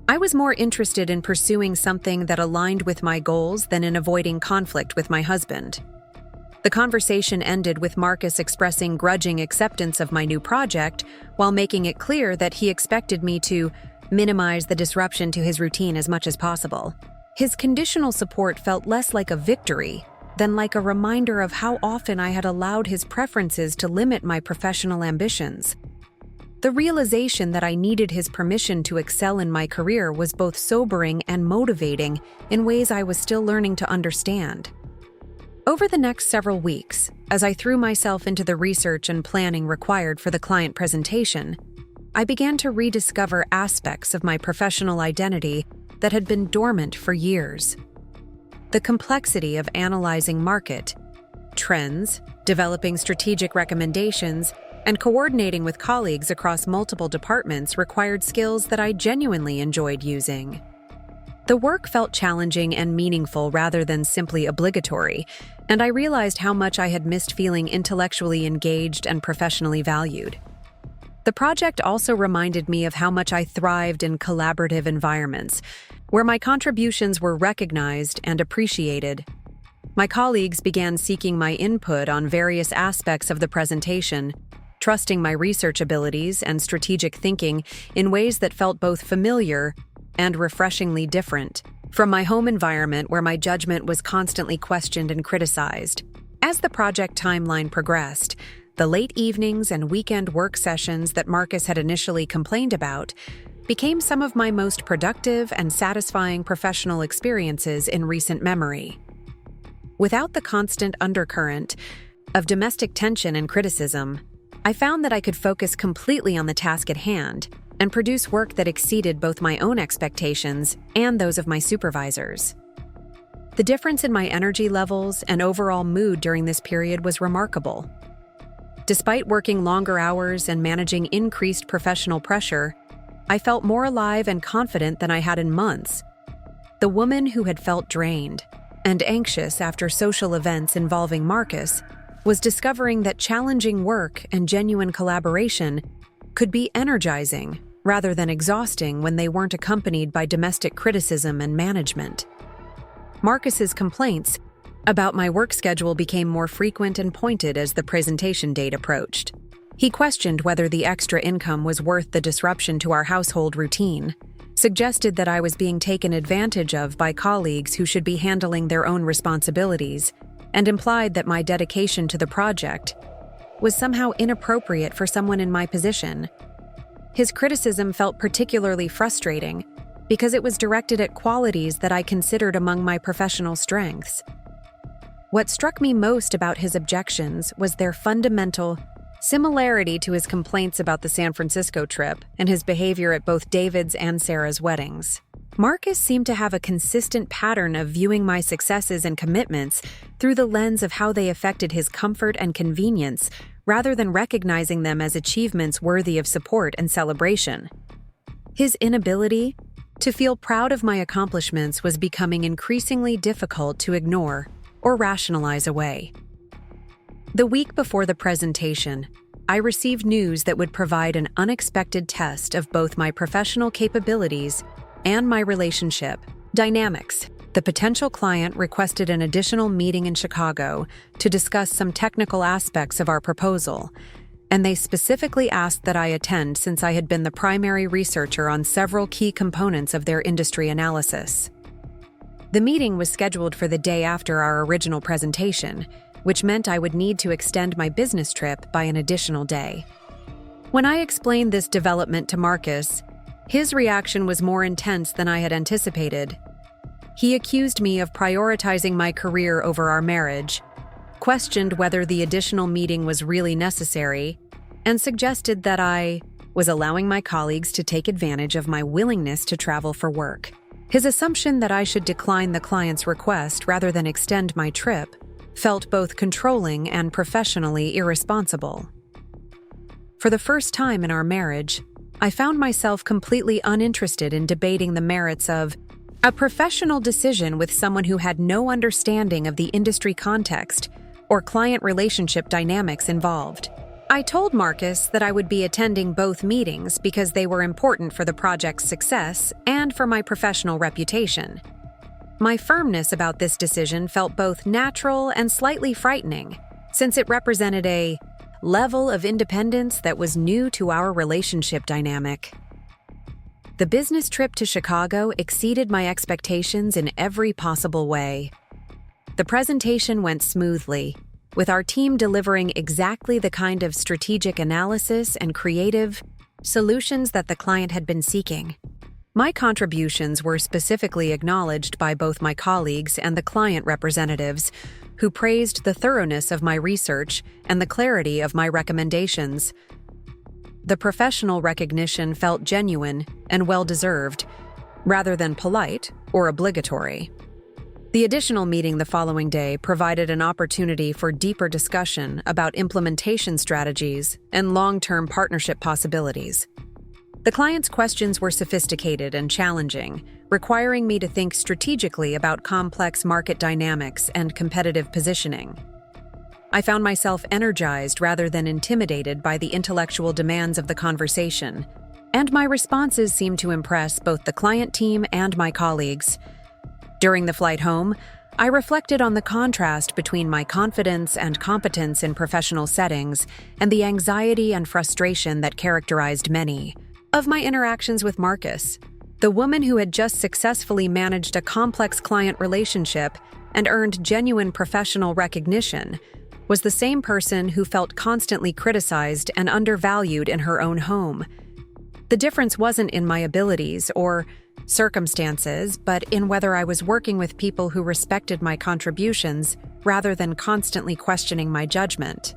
I was more interested in pursuing something that aligned with my goals than in avoiding conflict with my husband. The conversation ended with Marcus expressing grudging acceptance of my new project while making it clear that he expected me to minimize the disruption to his routine as much as possible. His conditional support felt less like a victory than like a reminder of how often I had allowed his preferences to limit my professional ambitions. The realization that I needed his permission to excel in my career was both sobering and motivating in ways I was still learning to understand. Over the next several weeks, as I threw myself into the research and planning required for the client presentation, I began to rediscover aspects of my professional identity that had been dormant for years. The complexity of analyzing market trends, developing strategic recommendations, and coordinating with colleagues across multiple departments required skills that I genuinely enjoyed using. The work felt challenging and meaningful rather than simply obligatory, and I realized how much I had missed feeling intellectually engaged and professionally valued. The project also reminded me of how much I thrived in collaborative environments, where my contributions were recognized and appreciated. My colleagues began seeking my input on various aspects of the presentation, trusting my research abilities and strategic thinking in ways that felt both familiar and refreshingly different from my home environment where my judgment was constantly questioned and criticized. As the project timeline progressed, the late evenings and weekend work sessions that Marcus had initially complained about became some of my most productive and satisfying professional experiences in recent memory. Without the constant undercurrent of domestic tension and criticism, I found that I could focus completely on the task at hand and produce work that exceeded both my own expectations and those of my supervisors. The difference in my energy levels and overall mood during this period was remarkable. Despite working longer hours and managing increased professional pressure, I felt more alive and confident than I had in months. The woman who had felt drained and anxious after social events involving Marcus was discovering that challenging work and genuine collaboration could be energizing rather than exhausting when they weren't accompanied by domestic criticism and management. Marcus's complaints about my work schedule became more frequent and pointed as the presentation date approached. He questioned whether the extra income was worth the disruption to our household routine, suggested that I was being taken advantage of by colleagues who should be handling their own responsibilities, and implied that my dedication to the project was somehow inappropriate for someone in my position. His criticism felt particularly frustrating because it was directed at qualities that I considered among my professional strengths. What struck me most about his objections was their fundamental similarity to his complaints about the San Francisco trip and his behavior at both David's and Sarah's weddings. Marcus seemed to have a consistent pattern of viewing my successes and commitments through the lens of how they affected his comfort and convenience, rather than recognizing them as achievements worthy of support and celebration. His inability to feel proud of my accomplishments was becoming increasingly difficult to ignore or rationalize away. The week before the presentation, I received news that would provide an unexpected test of both my professional capabilities and my relationship dynamics. The potential client requested an additional meeting in Chicago to discuss some technical aspects of our proposal, and they specifically asked that I attend since I had been the primary researcher on several key components of their industry analysis. The meeting was scheduled for the day after our original presentation, which meant I would need to extend my business trip by an additional day. When I explained this development to Marcus, his reaction was more intense than I had anticipated. He accused me of prioritizing my career over our marriage, questioned whether the additional meeting was really necessary, and suggested that I was allowing my colleagues to take advantage of my willingness to travel for work. His assumption that I should decline the client's request rather than extend my trip felt both controlling and professionally irresponsible. For the first time in our marriage, I found myself completely uninterested in debating the merits of a professional decision with someone who had no understanding of the industry context or client relationship dynamics involved. I told Marcus that I would be attending both meetings because they were important for the project's success and for my professional reputation. My firmness about this decision felt both natural and slightly frightening, since it represented a level of independence that was new to our relationship dynamic. The business trip to Chicago exceeded my expectations in every possible way. The presentation went smoothly, with our team delivering exactly the kind of strategic analysis and creative solutions that the client had been seeking. My contributions were specifically acknowledged by both my colleagues and the client representatives, who praised the thoroughness of my research and the clarity of my recommendations. The professional recognition felt genuine and well-deserved, rather than polite or obligatory. The additional meeting the following day provided an opportunity for deeper discussion about implementation strategies and long-term partnership possibilities. The client's questions were sophisticated and challenging, requiring me to think strategically about complex market dynamics and competitive positioning. I found myself energized rather than intimidated by the intellectual demands of the conversation, and my responses seemed to impress both the client team and my colleagues. During the flight home, I reflected on the contrast between my confidence and competence in professional settings and the anxiety and frustration that characterized many of my interactions with Marcus. The woman who had just successfully managed a complex client relationship and earned genuine professional recognition was the same person who felt constantly criticized and undervalued in her own home. The difference wasn't in my abilities or circumstances, but in whether I was working with people who respected my contributions rather than constantly questioning my judgment.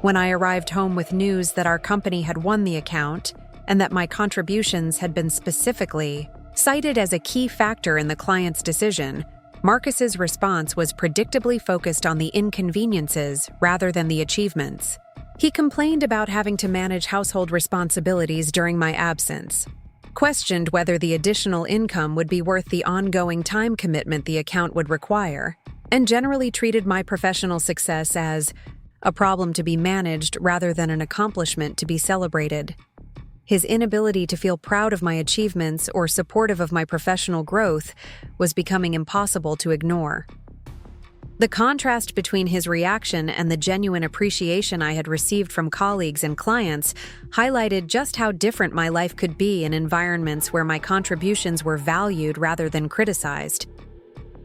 When I arrived home with news that our company had won the account and that my contributions had been specifically cited as a key factor in the client's decision, Marcus's response was predictably focused on the inconveniences rather than the achievements. He complained about having to manage household responsibilities during my absence, questioned whether the additional income would be worth the ongoing time commitment the account would require, and generally treated my professional success as a problem to be managed rather than an accomplishment to be celebrated. His inability to feel proud of my achievements or supportive of my professional growth was becoming impossible to ignore. The contrast between his reaction and the genuine appreciation I had received from colleagues and clients highlighted just how different my life could be in environments where my contributions were valued rather than criticized.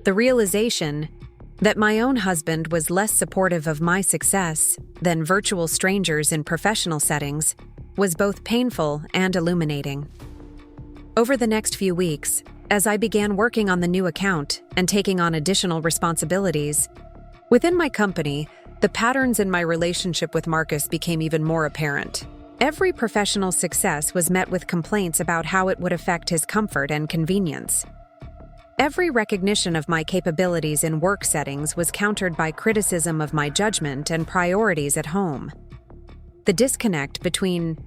The realization that my own husband was less supportive of my success than virtual strangers in professional settings was both painful and illuminating. Over the next few weeks, as I began working on the new account and taking on additional responsibilities, within my company, the patterns in my relationship with Marcus became even more apparent. Every professional success was met with complaints about how it would affect his comfort and convenience. Every recognition of my capabilities in work settings was countered by criticism of my judgment and priorities at home. The disconnect between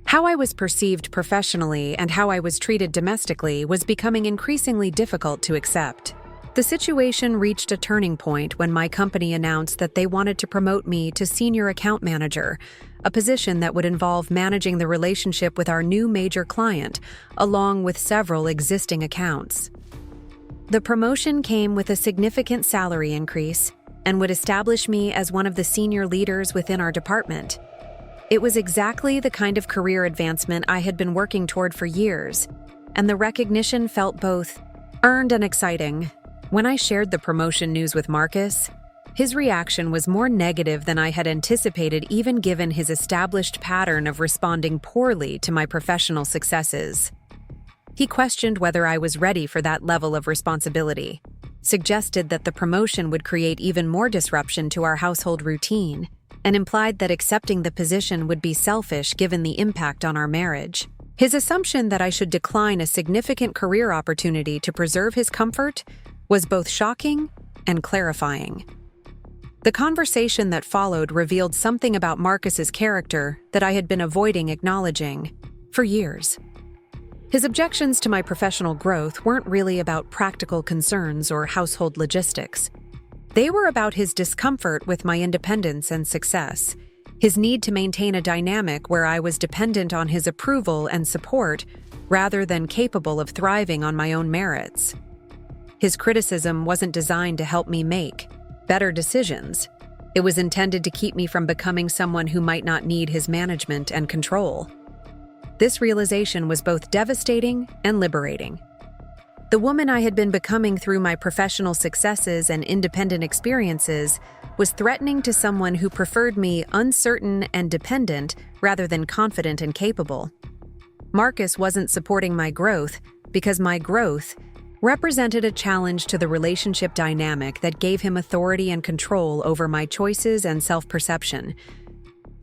how I was perceived professionally and how I was treated domestically was becoming increasingly difficult to accept. The situation reached a turning point when my company announced that they wanted to promote me to senior account manager, a position that would involve managing the relationship with our new major client, along with several existing accounts. The promotion came with a significant salary increase and would establish me as one of the senior leaders within our department. It was exactly the kind of career advancement I had been working toward for years, and the recognition felt both earned and exciting. When I shared the promotion news with Marcus, his reaction was more negative than I had anticipated, even given his established pattern of responding poorly to my professional successes. He questioned whether I was ready for that level of responsibility, suggested that the promotion would create even more disruption to our household routine, and implied that accepting the position would be selfish given the impact on our marriage. His assumption that I should decline a significant career opportunity to preserve his comfort was both shocking and clarifying. The conversation that followed revealed something about Marcus's character that I had been avoiding acknowledging for years. His objections to my professional growth weren't really about practical concerns or household logistics. They were about his discomfort with my independence and success, his need to maintain a dynamic where I was dependent on his approval and support rather than capable of thriving on my own merits. His criticism wasn't designed to help me make better decisions. It was intended to keep me from becoming someone who might not need his management and control. This realization was both devastating and liberating. The woman I had been becoming through my professional successes and independent experiences was threatening to someone who preferred me uncertain and dependent rather than confident and capable. Marcus wasn't supporting my growth because my growth represented a challenge to the relationship dynamic that gave him authority and control over my choices and self-perception.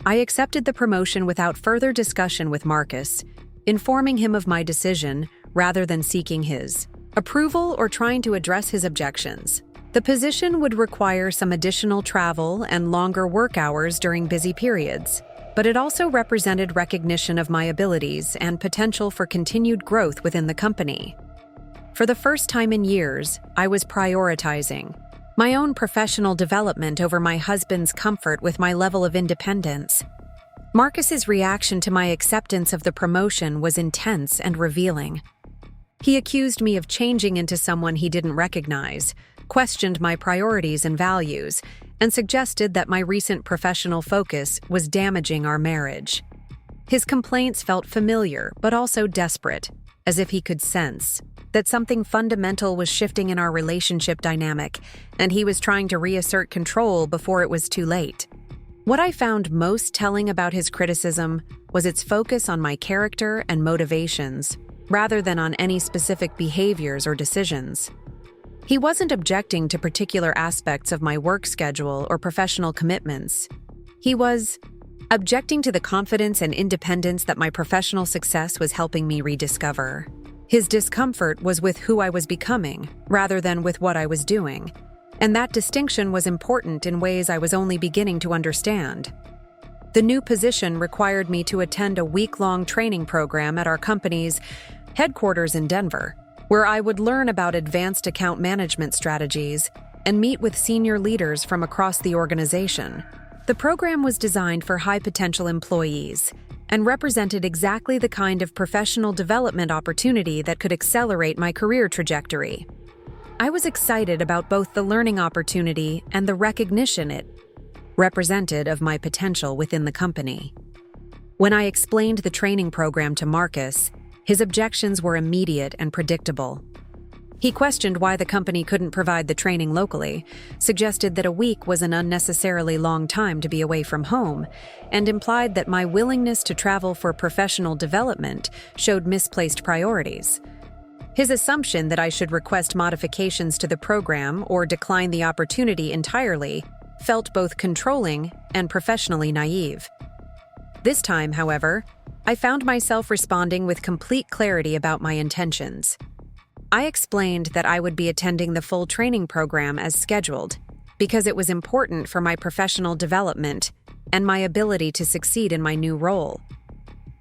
I accepted the promotion without further discussion with Marcus, informing him of my decision rather than seeking his approval or trying to address his objections. The position would require some additional travel and longer work hours during busy periods, but it also represented recognition of my abilities and potential for continued growth within the company. For the first time in years, I was prioritizing my own professional development over my husband's comfort with my level of independence. Marcus's reaction to my acceptance of the promotion was intense and revealing. He accused me of changing into someone he didn't recognize, questioned my priorities and values, and suggested that my recent professional focus was damaging our marriage. His complaints felt familiar but also desperate, as if he could sense that something fundamental was shifting in our relationship dynamic, and he was trying to reassert control before it was too late. What I found most telling about his criticism was its focus on my character and motivations, rather than on any specific behaviors or decisions. He wasn't objecting to particular aspects of my work schedule or professional commitments. He was objecting to the confidence and independence that my professional success was helping me rediscover. His discomfort was with who I was becoming, rather than with what I was doing, and that distinction was important in ways I was only beginning to understand. The new position required me to attend a week-long training program at our company's headquarters in Denver, where I would learn about advanced account management strategies and meet with senior leaders from across the organization. The program was designed for high-potential employees and represented exactly the kind of professional development opportunity that could accelerate my career trajectory. I was excited about both the learning opportunity and the recognition it represented of my potential within the company. When I explained the training program to Marcus, his objections were immediate and predictable. He questioned why the company couldn't provide the training locally, suggested that a week was an unnecessarily long time to be away from home, and implied that my willingness to travel for professional development showed misplaced priorities. His assumption that I should request modifications to the program or decline the opportunity entirely felt both controlling and professionally naive. This time, however, I found myself responding with complete clarity about my intentions. I explained that I would be attending the full training program as scheduled because it was important for my professional development and my ability to succeed in my new role.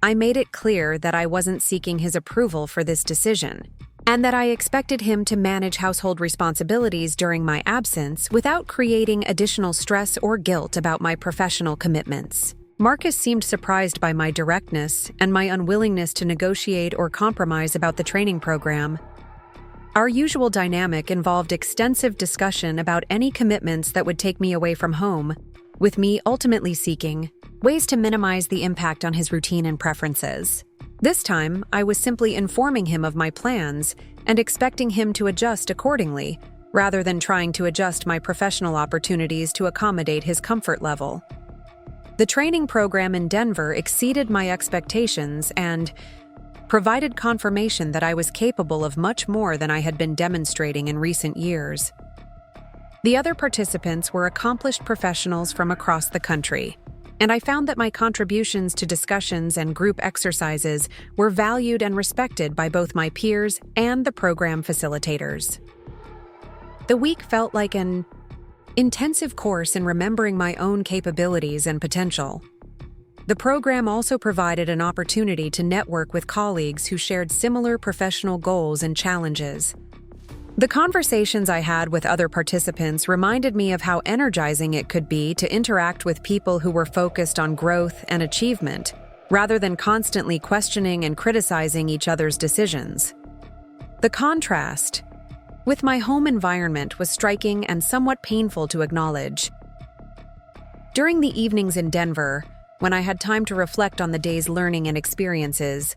I made it clear that I wasn't seeking his approval for this decision, and that I expected him to manage household responsibilities during my absence without creating additional stress or guilt about my professional commitments. Marcus seemed surprised by my directness and my unwillingness to negotiate or compromise about the training program. Our usual dynamic involved extensive discussion about any commitments that would take me away from home, with me ultimately seeking ways to minimize the impact on his routine and preferences. This time, I was simply informing him of my plans and expecting him to adjust accordingly, rather than trying to adjust my professional opportunities to accommodate his comfort level. The training program in Denver exceeded my expectations and provided confirmation that I was capable of much more than I had been demonstrating in recent years. The other participants were accomplished professionals from across the country, and I found that my contributions to discussions and group exercises were valued and respected by both my peers and the program facilitators. The week felt like an intensive course in remembering my own capabilities and potential. The program also provided an opportunity to network with colleagues who shared similar professional goals and challenges. The conversations I had with other participants reminded me of how energizing it could be to interact with people who were focused on growth and achievement, rather than constantly questioning and criticizing each other's decisions. The contrast with my home environment was striking and somewhat painful to acknowledge. During the evenings in Denver, when I had time to reflect on the day's learning and experiences,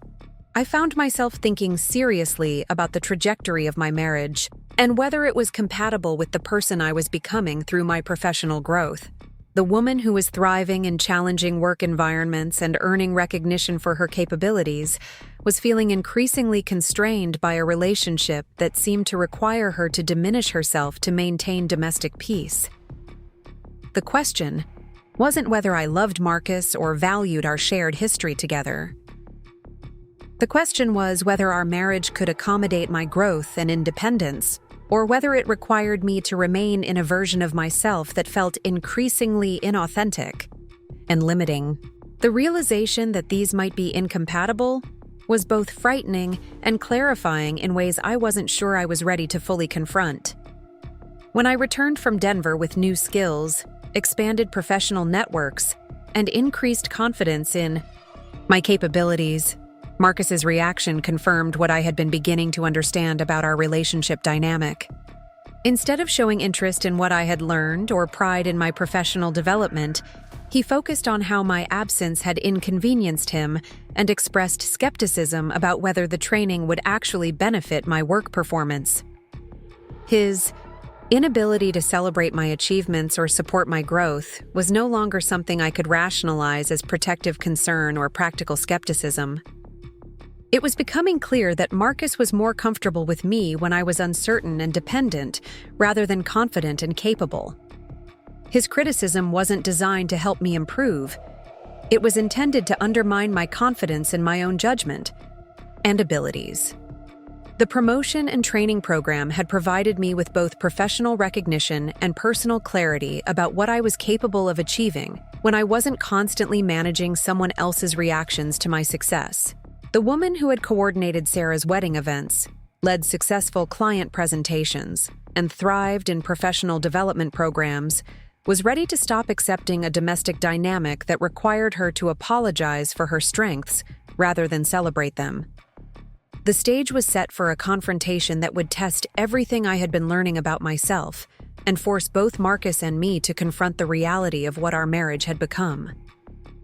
I found myself thinking seriously about the trajectory of my marriage and whether it was compatible with the person I was becoming through my professional growth. The woman who was thriving in challenging work environments and earning recognition for her capabilities was feeling increasingly constrained by a relationship that seemed to require her to diminish herself to maintain domestic peace. The question wasn't whether I loved Marcus or valued our shared history together. The question was whether our marriage could accommodate my growth and independence, or whether it required me to remain in a version of myself that felt increasingly inauthentic and limiting. The realization that these might be incompatible was both frightening and clarifying in ways I wasn't sure I was ready to fully confront. When I returned from Denver with new skills, expanded professional networks, and increased confidence in my capabilities, Marcus's reaction confirmed what I had been beginning to understand about our relationship dynamic. Instead of showing interest in what I had learned or pride in my professional development, he focused on how my absence had inconvenienced him and expressed skepticism about whether the training would actually benefit my work performance. His inability to celebrate my achievements or support my growth was no longer something I could rationalize as protective concern or practical skepticism. It was becoming clear that Marcus was more comfortable with me when I was uncertain and dependent, rather than confident and capable. His criticism wasn't designed to help me improve. It was intended to undermine my confidence in my own judgment and abilities. The promotion and training program had provided me with both professional recognition and personal clarity about what I was capable of achieving when I wasn't constantly managing someone else's reactions to my success. The woman who had coordinated Sarah's wedding events, led successful client presentations, and thrived in professional development programs was ready to stop accepting a domestic dynamic that required her to apologize for her strengths rather than celebrate them. The stage was set for a confrontation that would test everything I had been learning about myself and force both Marcus and me to confront the reality of what our marriage had become.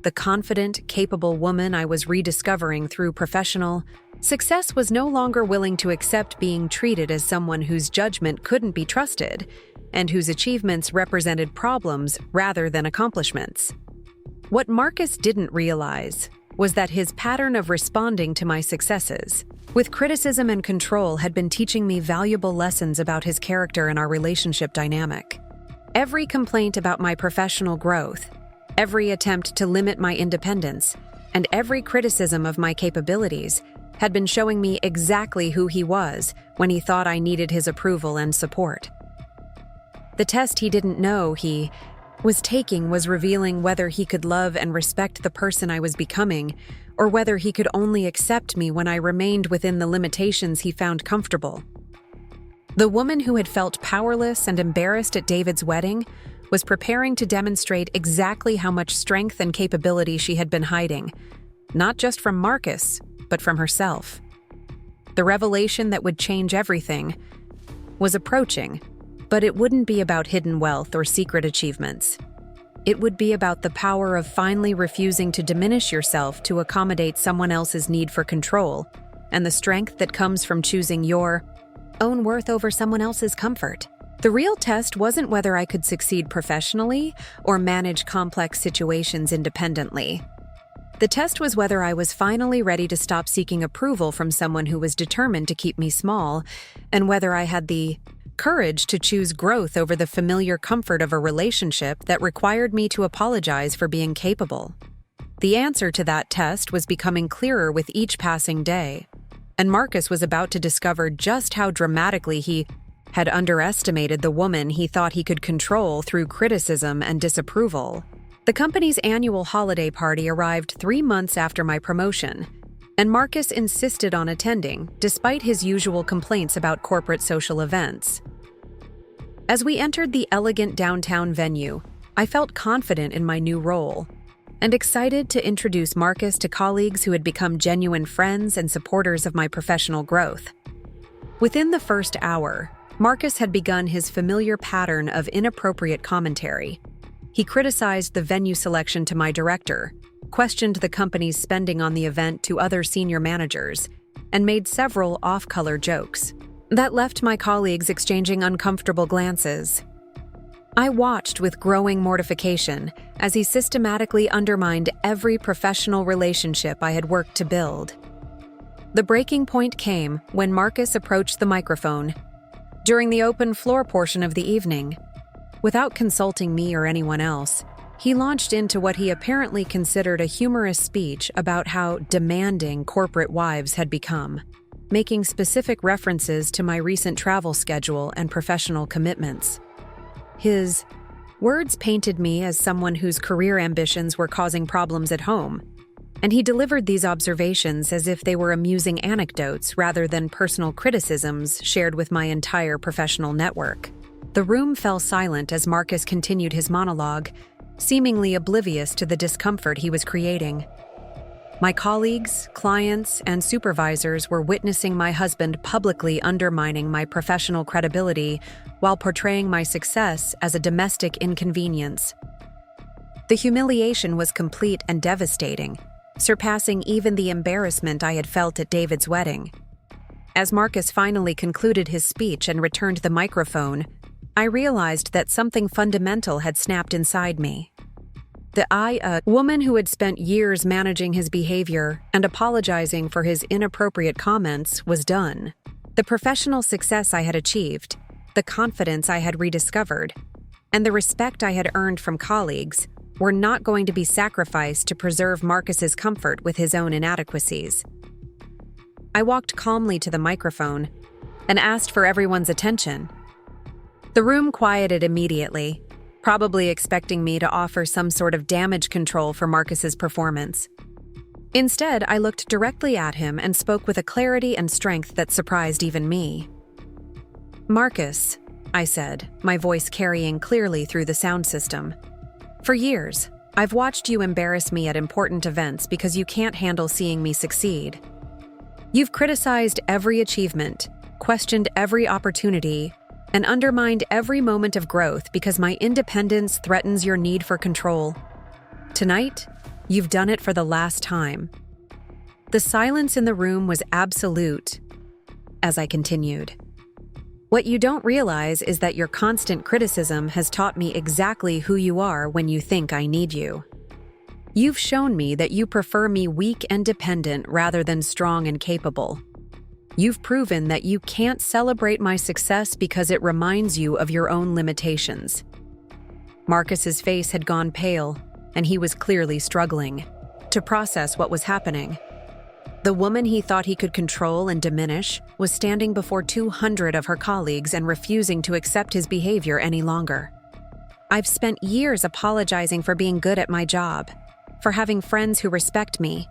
The confident, capable woman I was rediscovering through professional success was no longer willing to accept being treated as someone whose judgment couldn't be trusted and whose achievements represented problems rather than accomplishments. What Marcus didn't realize was that his pattern of responding to my successes with criticism and control had been teaching me valuable lessons about his character and our relationship dynamic. Every complaint about my professional growth, every attempt to limit my independence, and every criticism of my capabilities had been showing me exactly who he was when he thought I needed his approval and support. The test he didn't know he was taking was revealing whether he could love and respect the person I was becoming, or whether he could only accept me when I remained within the limitations he found comfortable. The woman who had felt powerless and embarrassed at David's wedding was preparing to demonstrate exactly how much strength and capability she had been hiding, not just from Marcus, but from herself. The revelation that would change everything was approaching, but it wouldn't be about hidden wealth or secret achievements. It would be about the power of finally refusing to diminish yourself to accommodate someone else's need for control, and the strength that comes from choosing your own worth over someone else's comfort. The real test wasn't whether I could succeed professionally or manage complex situations independently. The test was whether I was finally ready to stop seeking approval from someone who was determined to keep me small, and whether I had the courage to choose growth over the familiar comfort of a relationship that required me to apologize for being capable. The answer to that test was becoming clearer with each passing day, and Marcus was about to discover just how dramatically he had underestimated the woman he thought he could control through criticism and disapproval. The company's annual holiday party arrived 3 months after my promotion, and Marcus insisted on attending, despite his usual complaints about corporate social events. As we entered the elegant downtown venue, I felt confident in my new role and excited to introduce Marcus to colleagues who had become genuine friends and supporters of my professional growth. Within the first hour, Marcus had begun his familiar pattern of inappropriate commentary. He criticized the venue selection to my director, questioned the company's spending on the event to other senior managers, and made several off-color jokes that left my colleagues exchanging uncomfortable glances. I watched with growing mortification as he systematically undermined every professional relationship I had worked to build. The breaking point came when Marcus approached the microphone during the open floor portion of the evening. Without consulting me or anyone else, he launched into what he apparently considered a humorous speech about how demanding corporate wives had become, making specific references to my recent travel schedule and professional commitments. His words painted me as someone whose career ambitions were causing problems at home, and he delivered these observations as if they were amusing anecdotes rather than personal criticisms shared with my entire professional network. The room fell silent as Marcus continued his monologue, seemingly oblivious to the discomfort he was creating. My colleagues, clients, and supervisors were witnessing my husband publicly undermining my professional credibility while portraying my success as a domestic inconvenience. The humiliation was complete and devastating, surpassing even the embarrassment I had felt at David's wedding. As Marcus finally concluded his speech and returned the microphone, I realized that something fundamental had snapped inside me. A woman who had spent years managing his behavior and apologizing for his inappropriate comments, was done. The professional success I had achieved, the confidence I had rediscovered, and the respect I had earned from colleagues were not going to be sacrificed to preserve Marcus's comfort with his own inadequacies. I walked calmly to the microphone and asked for everyone's attention. The room quieted immediately, probably expecting me to offer some sort of damage control for Marcus's performance. Instead, I looked directly at him and spoke with a clarity and strength that surprised even me. "Marcus," I said, my voice carrying clearly through the sound system. "For years, I've watched you embarrass me at important events because you can't handle seeing me succeed. You've criticized every achievement, questioned every opportunity, and undermined every moment of growth because my independence threatens your need for control. Tonight, you've done it for the last time." The silence in the room was absolute as I continued. "What you don't realize is that your constant criticism has taught me exactly who you are when you think I need you. You've shown me that you prefer me weak and dependent rather than strong and capable. You've proven that you can't celebrate my success because it reminds you of your own limitations." Marcus's face had gone pale, and he was clearly struggling to process what was happening. The woman he thought he could control and diminish was standing before 200 of her colleagues and refusing to accept his behavior any longer. "I've spent years apologizing for being good at my job, for having friends who respect me,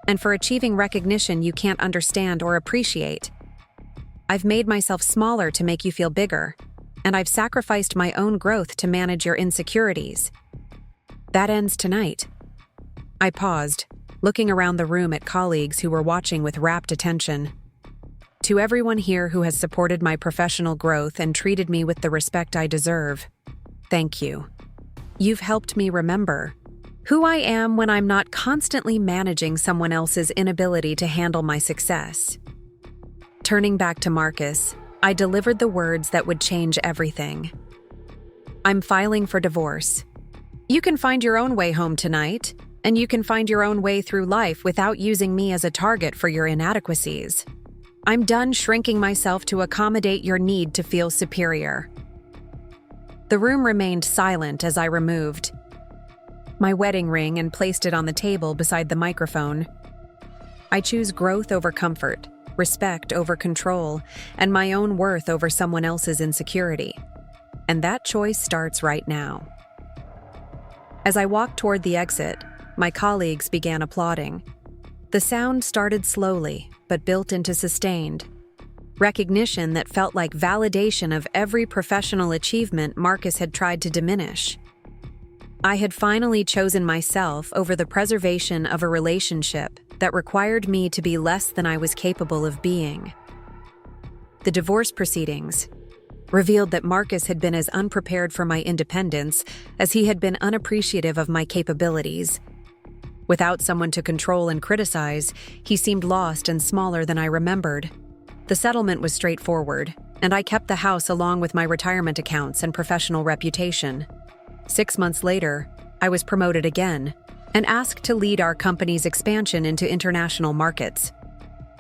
and for achieving recognition you can't understand or appreciate. I've made myself smaller to make you feel bigger, and I've sacrificed my own growth to manage your insecurities. That ends tonight." I paused, looking around the room at colleagues who were watching with rapt attention. "To everyone here who has supported my professional growth and treated me with the respect I deserve, thank you. You've helped me remember who I am when I'm not constantly managing someone else's inability to handle my success." Turning back to Marcus, I delivered the words that would change everything. "I'm filing for divorce. You can find your own way home tonight, and you can find your own way through life without using me as a target for your inadequacies. I'm done shrinking myself to accommodate your need to feel superior." The room remained silent as I removed my wedding ring and placed it on the table beside the microphone. I choose growth over comfort, respect over control, and my own worth over someone else's insecurity. And that choice starts right now. As I walked toward the exit, my colleagues began applauding. The sound started slowly, but built into sustained recognition that felt like validation of every professional achievement Marcus had tried to diminish. I had finally chosen myself over the preservation of a relationship that required me to be less than I was capable of being. The divorce proceedings revealed that Marcus had been as unprepared for my independence as he had been unappreciative of my capabilities. Without someone to control and criticize, he seemed lost and smaller than I remembered. The settlement was straightforward, and I kept the house along with my retirement accounts and professional reputation. 6 months later, I was promoted again and asked to lead our company's expansion into international markets.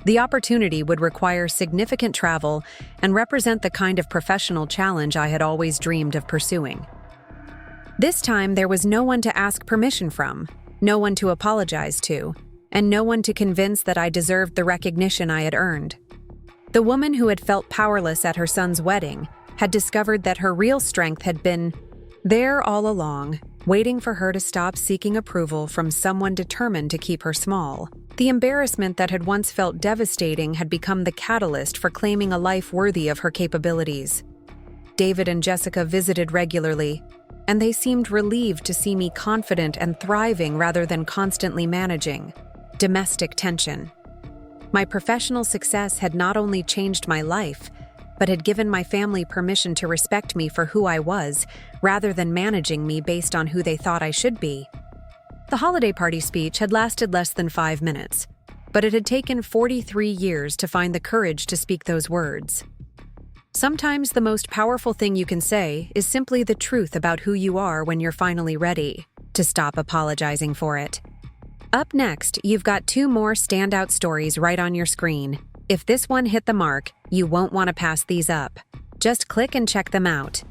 The opportunity would require significant travel and represent the kind of professional challenge I had always dreamed of pursuing. This time, there was no one to ask permission from, no one to apologize to, and no one to convince that I deserved the recognition I had earned. The woman who had felt powerless at her son's wedding had discovered that her real strength had been there all along, waiting for her to stop seeking approval from someone determined to keep her small. The embarrassment that had once felt devastating had become the catalyst for claiming a life worthy of her capabilities. David and Jessica visited regularly, and they seemed relieved to see me confident and thriving rather than constantly managing domestic tension. My professional success had not only changed my life, but had given my family permission to respect me for who I was, rather than managing me based on who they thought I should be. The holiday party speech had lasted less than 5 minutes, but it had taken 43 years to find the courage to speak those words. Sometimes the most powerful thing you can say is simply the truth about who you are when you're finally ready to stop apologizing for it. Up next, you've got 2 more standout stories right on your screen. If this one hit the mark, you won't want to pass these up. Just click and check them out.